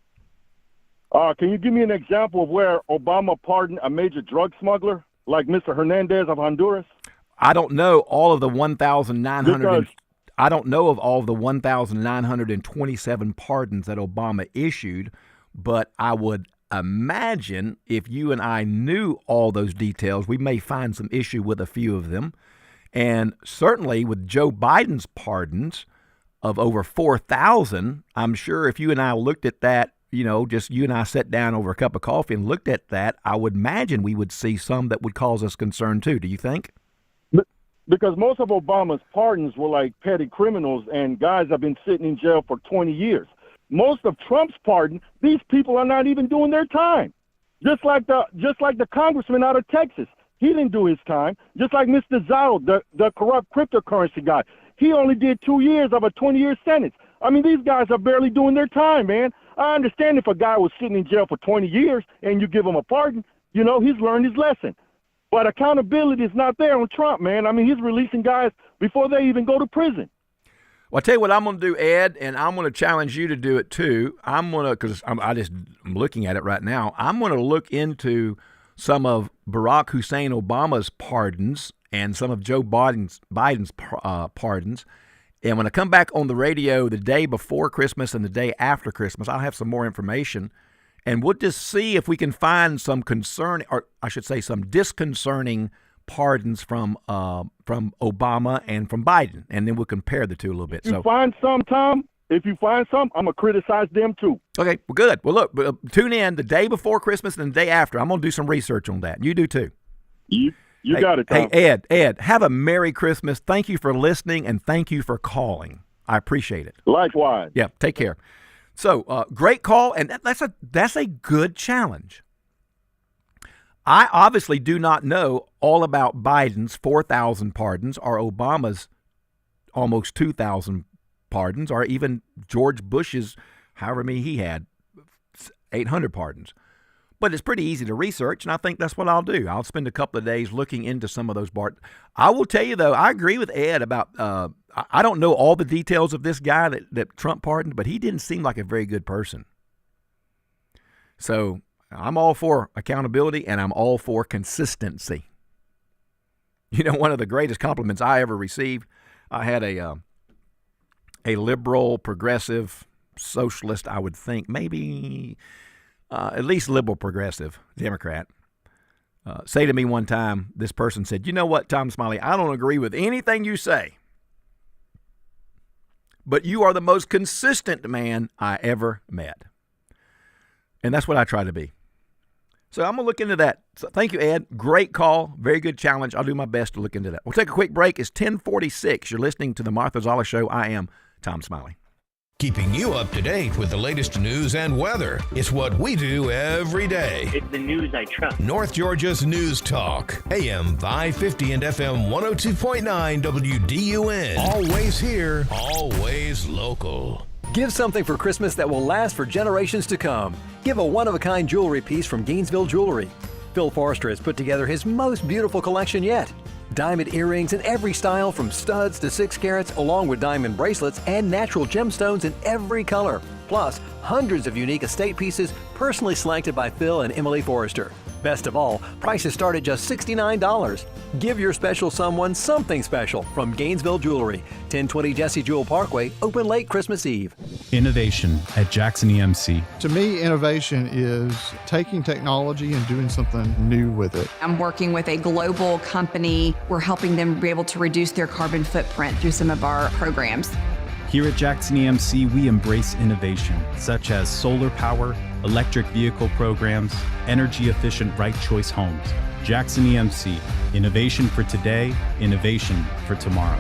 Can you give me an example of where Obama pardoned a major drug smuggler like Mr. Hernandez of Honduras? I don't know all of the 1,900. I don't know of all of the 1,927 pardons that Obama issued, but I would imagine if you and I knew all those details, we may find some issue with a few of them. And certainly with Joe Biden's pardons of over 4,000, I'm sure if you and I looked at that, just you and I sat down over a cup of coffee and looked at that, I would imagine we would see some that would cause us concern too. Do you think? Because most of Obama's pardons were like petty criminals and guys have been sitting in jail for 20 years. Most of Trump's pardon, these people are not even doing their time. Just like the congressman out of Texas, he didn't do his time. Just like Mr. Zoller, the corrupt cryptocurrency guy, he only did 2 years of a 20-year sentence. I mean, these guys are barely doing their time, man. I understand if a guy was sitting in jail for 20 years and you give him a pardon, he's learned his lesson. But accountability is not there on Trump, man. I mean, he's releasing guys before they even go to prison. Well, I'll tell you what I'm going to do, Ed, and I'm going to challenge you to do it too. I'm going to, because I'm looking at it right now, I'm going to look into some of Barack Hussein Obama's pardons and some of Joe Biden's pardons. And when I come back on the radio the day before Christmas and the day after Christmas, I'll have some more information. And we'll just see if we can find some some disconcerting pardons from Obama and from Biden, and then we'll compare the two a little bit. If you find some, Tom, I'm going to criticize them too. Okay, well, good. Well, look, tune in the day before Christmas and the day after. I'm going to do some research on that. You do too. You got it, Tom. Hey, Ed, have a Merry Christmas. Thank you for listening, and thank you for calling. I appreciate it. Likewise. Yeah, take care. So, great call, and that's a good challenge. I obviously do not know all about Biden's 4,000 pardons or Obama's almost 2,000 pardons or even George Bush's, however many he had, 800 pardons. But it's pretty easy to research, and I think that's what I'll do. I'll spend a couple of days looking into some of those pardons. I will tell you, though, I agree with Ed about I don't know all the details of this guy that Trump pardoned, but he didn't seem like a very good person. So I'm all for accountability, and I'm all for consistency. You know, one of the greatest compliments I ever received, I had a liberal, progressive, socialist, I would think, maybe at least liberal, progressive, Democrat, say to me one time, this person said, "You know what, Tom Smiley, I don't agree with anything you say, but you are the most consistent man I ever met." And that's what I try to be. So I'm going to look into that. So thank you, Ed. Great call. Very good challenge. I'll do my best to look into that. We'll take a quick break. It's 10:46. You're listening to The Martha Zoller Show. I am Tom Smiley. Keeping you up to date with the latest news and weather. It's what we do every day. It's the news I trust. North Georgia's News Talk. AM 550 and FM 102.9 WDUN. Always here, always local. Give something for Christmas that will last for generations to come. Give a one-of-a-kind jewelry piece from Gainesville Jewelry. Phil Forrester has put together his most beautiful collection yet. Diamond earrings in every style from studs to 6 carats, along with diamond bracelets and natural gemstones in every color. Plus, hundreds of unique estate pieces personally selected by Phil and Emily Forrester. Best of all, prices start at just $69. Give your special someone something special from Gainesville Jewelry, 1020 Jesse Jewell Parkway, open late Christmas Eve. Innovation at Jackson EMC. To me, innovation is taking technology and doing something new with it. I'm working with a global company. We're helping them be able to reduce their carbon footprint through some of our programs. Here at Jackson EMC, we embrace innovation, such as solar power, electric vehicle programs, energy-efficient right choice homes. Jackson EMC, innovation for today, innovation for tomorrow.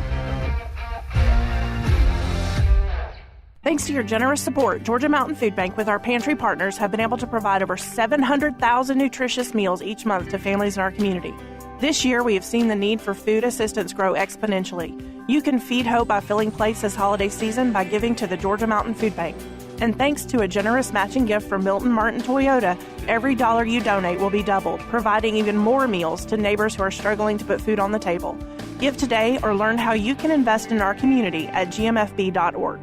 Thanks to your generous support, Georgia Mountain Food Bank with our pantry partners have been able to provide over 700,000 nutritious meals each month to families in our community. This year, we have seen the need for food assistance grow exponentially. You can feed hope by filling plates this holiday season by giving to the Georgia Mountain Food Bank. And thanks to a generous matching gift from Milton Martin Toyota, every dollar you donate will be doubled, providing even more meals to neighbors who are struggling to put food on the table. Give today or learn how you can invest in our community at gmfb.org.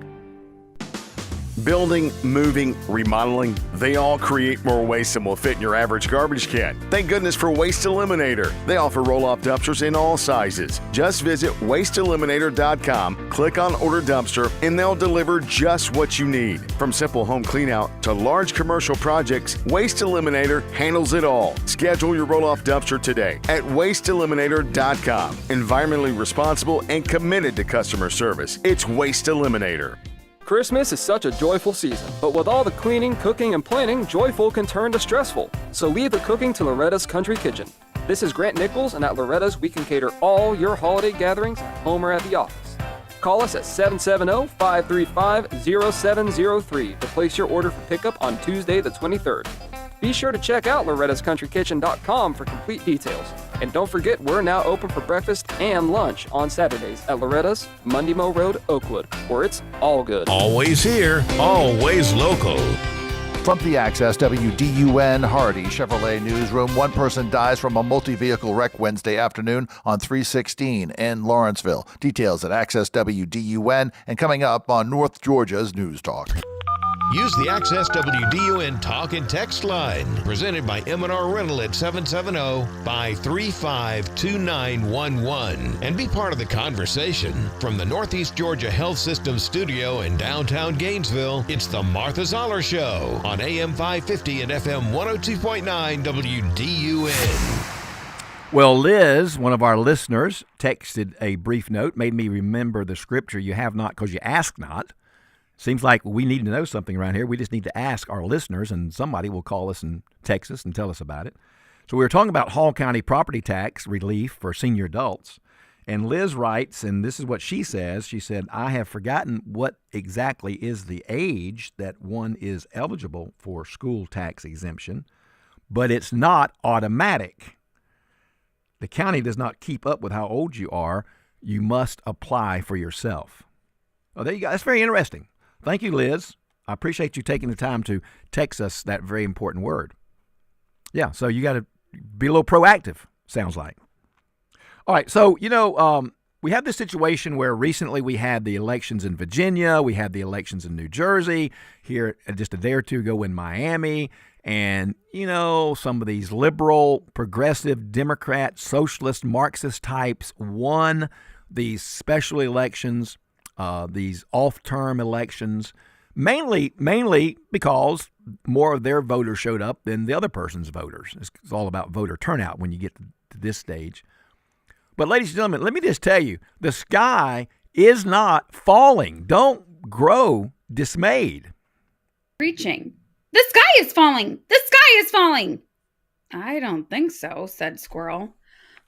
Building, moving, remodeling, they all create more waste than will fit in your average garbage can. Thank goodness for Waste Eliminator. They offer roll-off dumpsters in all sizes. Just visit wasteeliminator.com, click on Order Dumpster, and they'll deliver just what you need. From simple home cleanout to large commercial projects, Waste Eliminator handles it all. Schedule your roll-off dumpster today at wasteeliminator.com. Environmentally responsible and committed to customer service. It's Waste Eliminator. Christmas is such a joyful season, but with all the cleaning, cooking, and planning, joyful can turn to stressful. So leave the cooking to Loretta's Country Kitchen. This is Grant Nichols, and at Loretta's, we can cater all your holiday gatherings at home or at the office. Call us at 770-535-0703 to place your order for pickup on Tuesday the 23rd. Be sure to check out lorettascountrykitchen.com for complete details. And don't forget, we're now open for breakfast and lunch on Saturdays at Loretta's, Monday Mill Road, Oakwood, where it's all good. Always here, always local. From the Access WDUN Hardy Chevrolet Newsroom, one person dies from a multi-vehicle wreck Wednesday afternoon on 316 in Lawrenceville. Details at Access WDUN and coming up on North Georgia's News Talk. Use the Access WDUN Talk and Text line, presented by M&R Rental at 770-535-2911, and be part of the conversation. From the Northeast Georgia Health System studio in downtown Gainesville, it's the Martha Zoller Show on AM 550 and FM 102.9 WDUN. Well, Liz, one of our listeners, texted a brief note, made me remember the scripture, you have not because you ask not. Seems like we need to know something around here. We just need to ask our listeners, and somebody will call us and text us and tell us about it. So we were talking about Hall County property tax relief for senior adults. And Liz writes, and this is what she says. She said, I have forgotten what exactly is the age that one is eligible for school tax exemption, but it's not automatic. The county does not keep up with how old you are. You must apply for yourself. Oh, there you go. That's very interesting. Thank you, Liz. I appreciate you taking the time to text us that very important word. Yeah, so you got to be a little proactive, sounds like. All right, so, we have this situation where recently we had the elections in Virginia, we had the elections in New Jersey, here just a day or two ago in Miami, and, some of these liberal, progressive, Democrat, socialist, Marxist types won these special elections, these off-term elections, mainly because more of their voters showed up than the other person's voters. It's all about voter turnout when you get to this stage. But ladies and gentlemen, let me just tell you, the sky is not falling. Don't grow dismayed. Preaching. The sky is falling! The sky is falling! I don't think so, said Squirrel.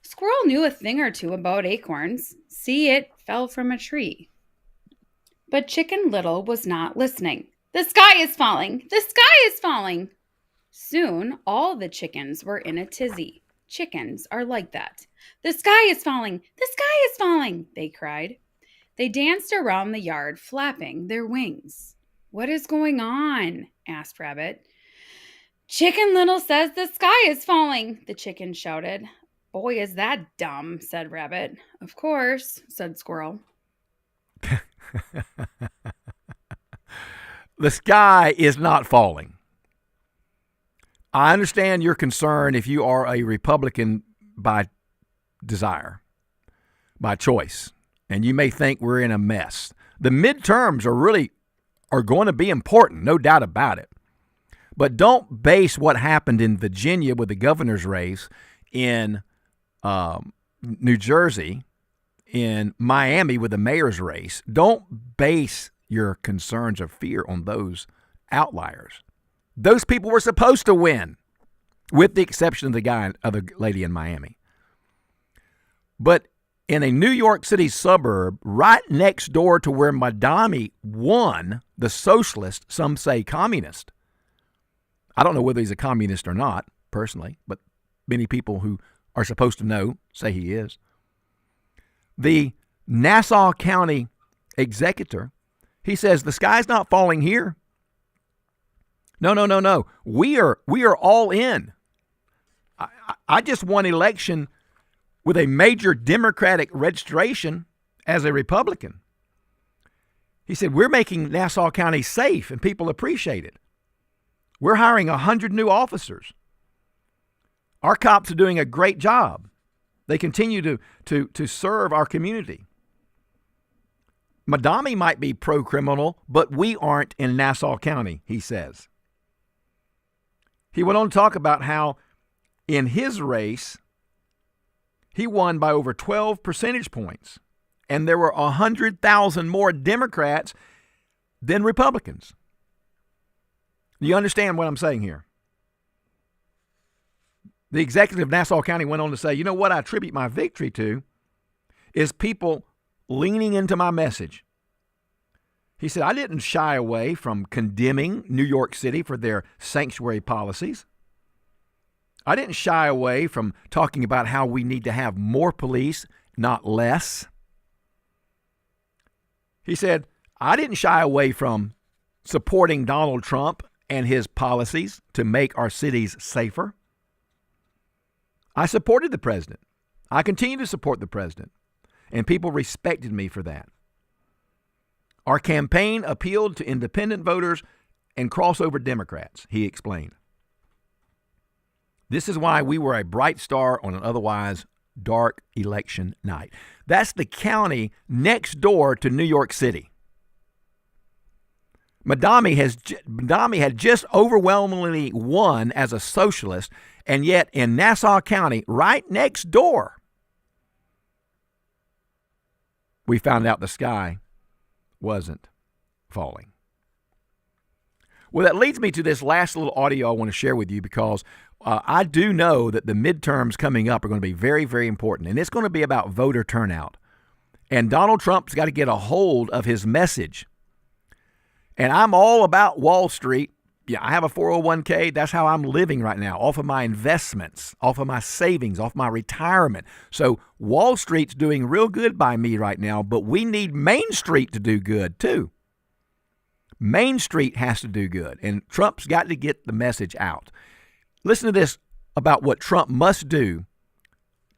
Squirrel knew a thing or two about acorns. See, it fell from a tree. But Chicken Little was not listening. The sky is falling! The sky is falling! Soon, all the chickens were in a tizzy. Chickens are like that. The sky is falling! The sky is falling! They cried. They danced around the yard, flapping their wings. What is going on? Asked Rabbit. Chicken Little says the sky is falling, the chicken shouted. Boy, is that dumb, said Rabbit. Of course, said Squirrel. The sky is not falling. I understand your concern if you are a Republican by desire, by choice, and you may think we're in a mess. The midterms are going to be important, no doubt about it. But don't base what happened in Virginia with the governor's race, in New Jersey, in Miami with the mayor's race. Don't base your concerns or fear on those outliers. Those people were supposed to win, with the exception of the lady in Miami. But in a New York City suburb, right next door to where Madami won, the socialist, some say communist. I don't know whether he's a communist or not, personally, but many people who are supposed to know say he is. The Nassau County executor, he says, the sky's not falling here. No. We are all in. I just won election with a major Democratic registration as a Republican. He said, we're making Nassau County safe, and people appreciate it. We're hiring 100 new officers. Our cops are doing a great job. They continue to serve our community. Madami might be pro-criminal, but we aren't in Nassau County, he says. He went on to talk about how in his race, he won by over 12 percentage points, and there were 100,000 more Democrats than Republicans. You understand what I'm saying here? The executive of Nassau County went on to say, you know what I attribute my victory to is people leaning into my message. He said, I didn't shy away from condemning New York City for their sanctuary policies. I didn't shy away from talking about how we need to have more police, not less. He said, I didn't shy away from supporting Donald Trump and his policies to make our cities safer. I supported the president. I continue to support the president, and people respected me for that. Our campaign appealed to independent voters and crossover Democrats, he explained. This is why we were a bright star on an otherwise dark election night. That's the county next door to New York City. Madami had just overwhelmingly won as a socialist, and yet in Nassau County, right next door, we found out the sky wasn't falling. Well, that leads me to this last little audio I want to share with you, because I do know that the midterms coming up are going to be very, very important, and it's going to be about voter turnout. And Donald Trump's got to get a hold of his message. And I'm all about Wall Street. Yeah, I have a 401k. That's how I'm living right now, off of my investments, off of my savings, off my retirement. So Wall Street's doing real good by me right now, but we need Main Street to do good too. Main Street has to do good, and Trump's got to get the message out. Listen to this about what Trump must do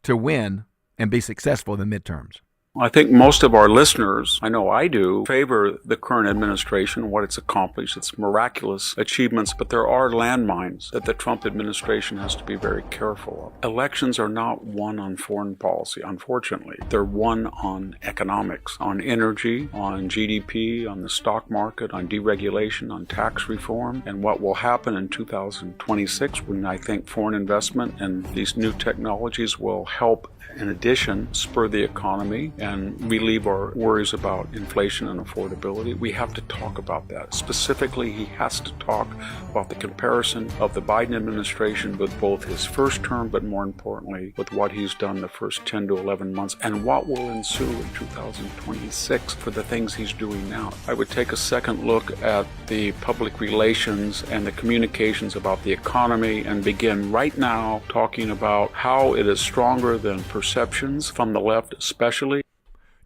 to win and be successful in the midterms. I think most of our listeners, I know I do, favor the current administration, what it's accomplished, its miraculous achievements, but there are landmines that the Trump administration has to be very careful of. Elections are not won on foreign policy, unfortunately. They're won on economics, on energy, on GDP, on the stock market, on deregulation, on tax reform, and what will happen in 2026 when I think foreign investment and these new technologies will help, in addition, spur the economy and relieve our worries about inflation and affordability. We have to talk about that. Specifically, he has to talk about the comparison of the Biden administration with both his first term, but more importantly, with what he's done the first 10 to 11 months and what will ensue in 2026 for the things he's doing now. I would take a second look at the public relations and the communications about the economy and begin right now talking about how it is stronger than perceptions from the left especially.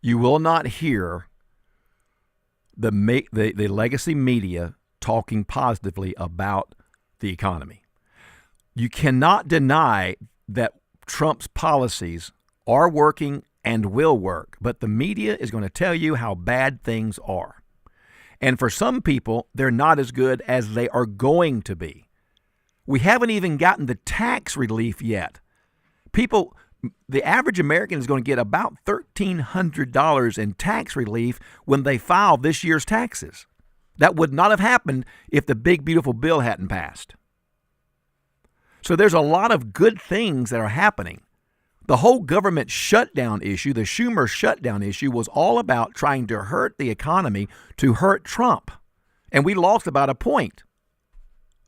You will not hear the legacy media talking positively about the economy. You cannot deny that Trump's policies are working and will work, but the media is going to tell you how bad things are. And for some people, they're not as good as they are going to be. We haven't even gotten the tax relief yet. The average American is going to get about $1,300 in tax relief when they file this year's taxes. That would not have happened if the big, beautiful bill hadn't passed. So there's a lot of good things that are happening. The whole government shutdown issue, the Schumer shutdown issue, was all about trying to hurt the economy to hurt Trump. And we lost about a point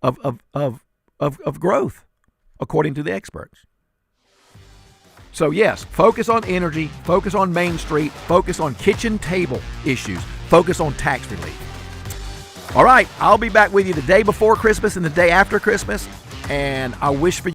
of growth, according to the experts. So yes, focus on energy, focus on Main Street, focus on kitchen table issues, focus on tax relief. All right, I'll be back with you the day before Christmas and the day after Christmas, and I wish for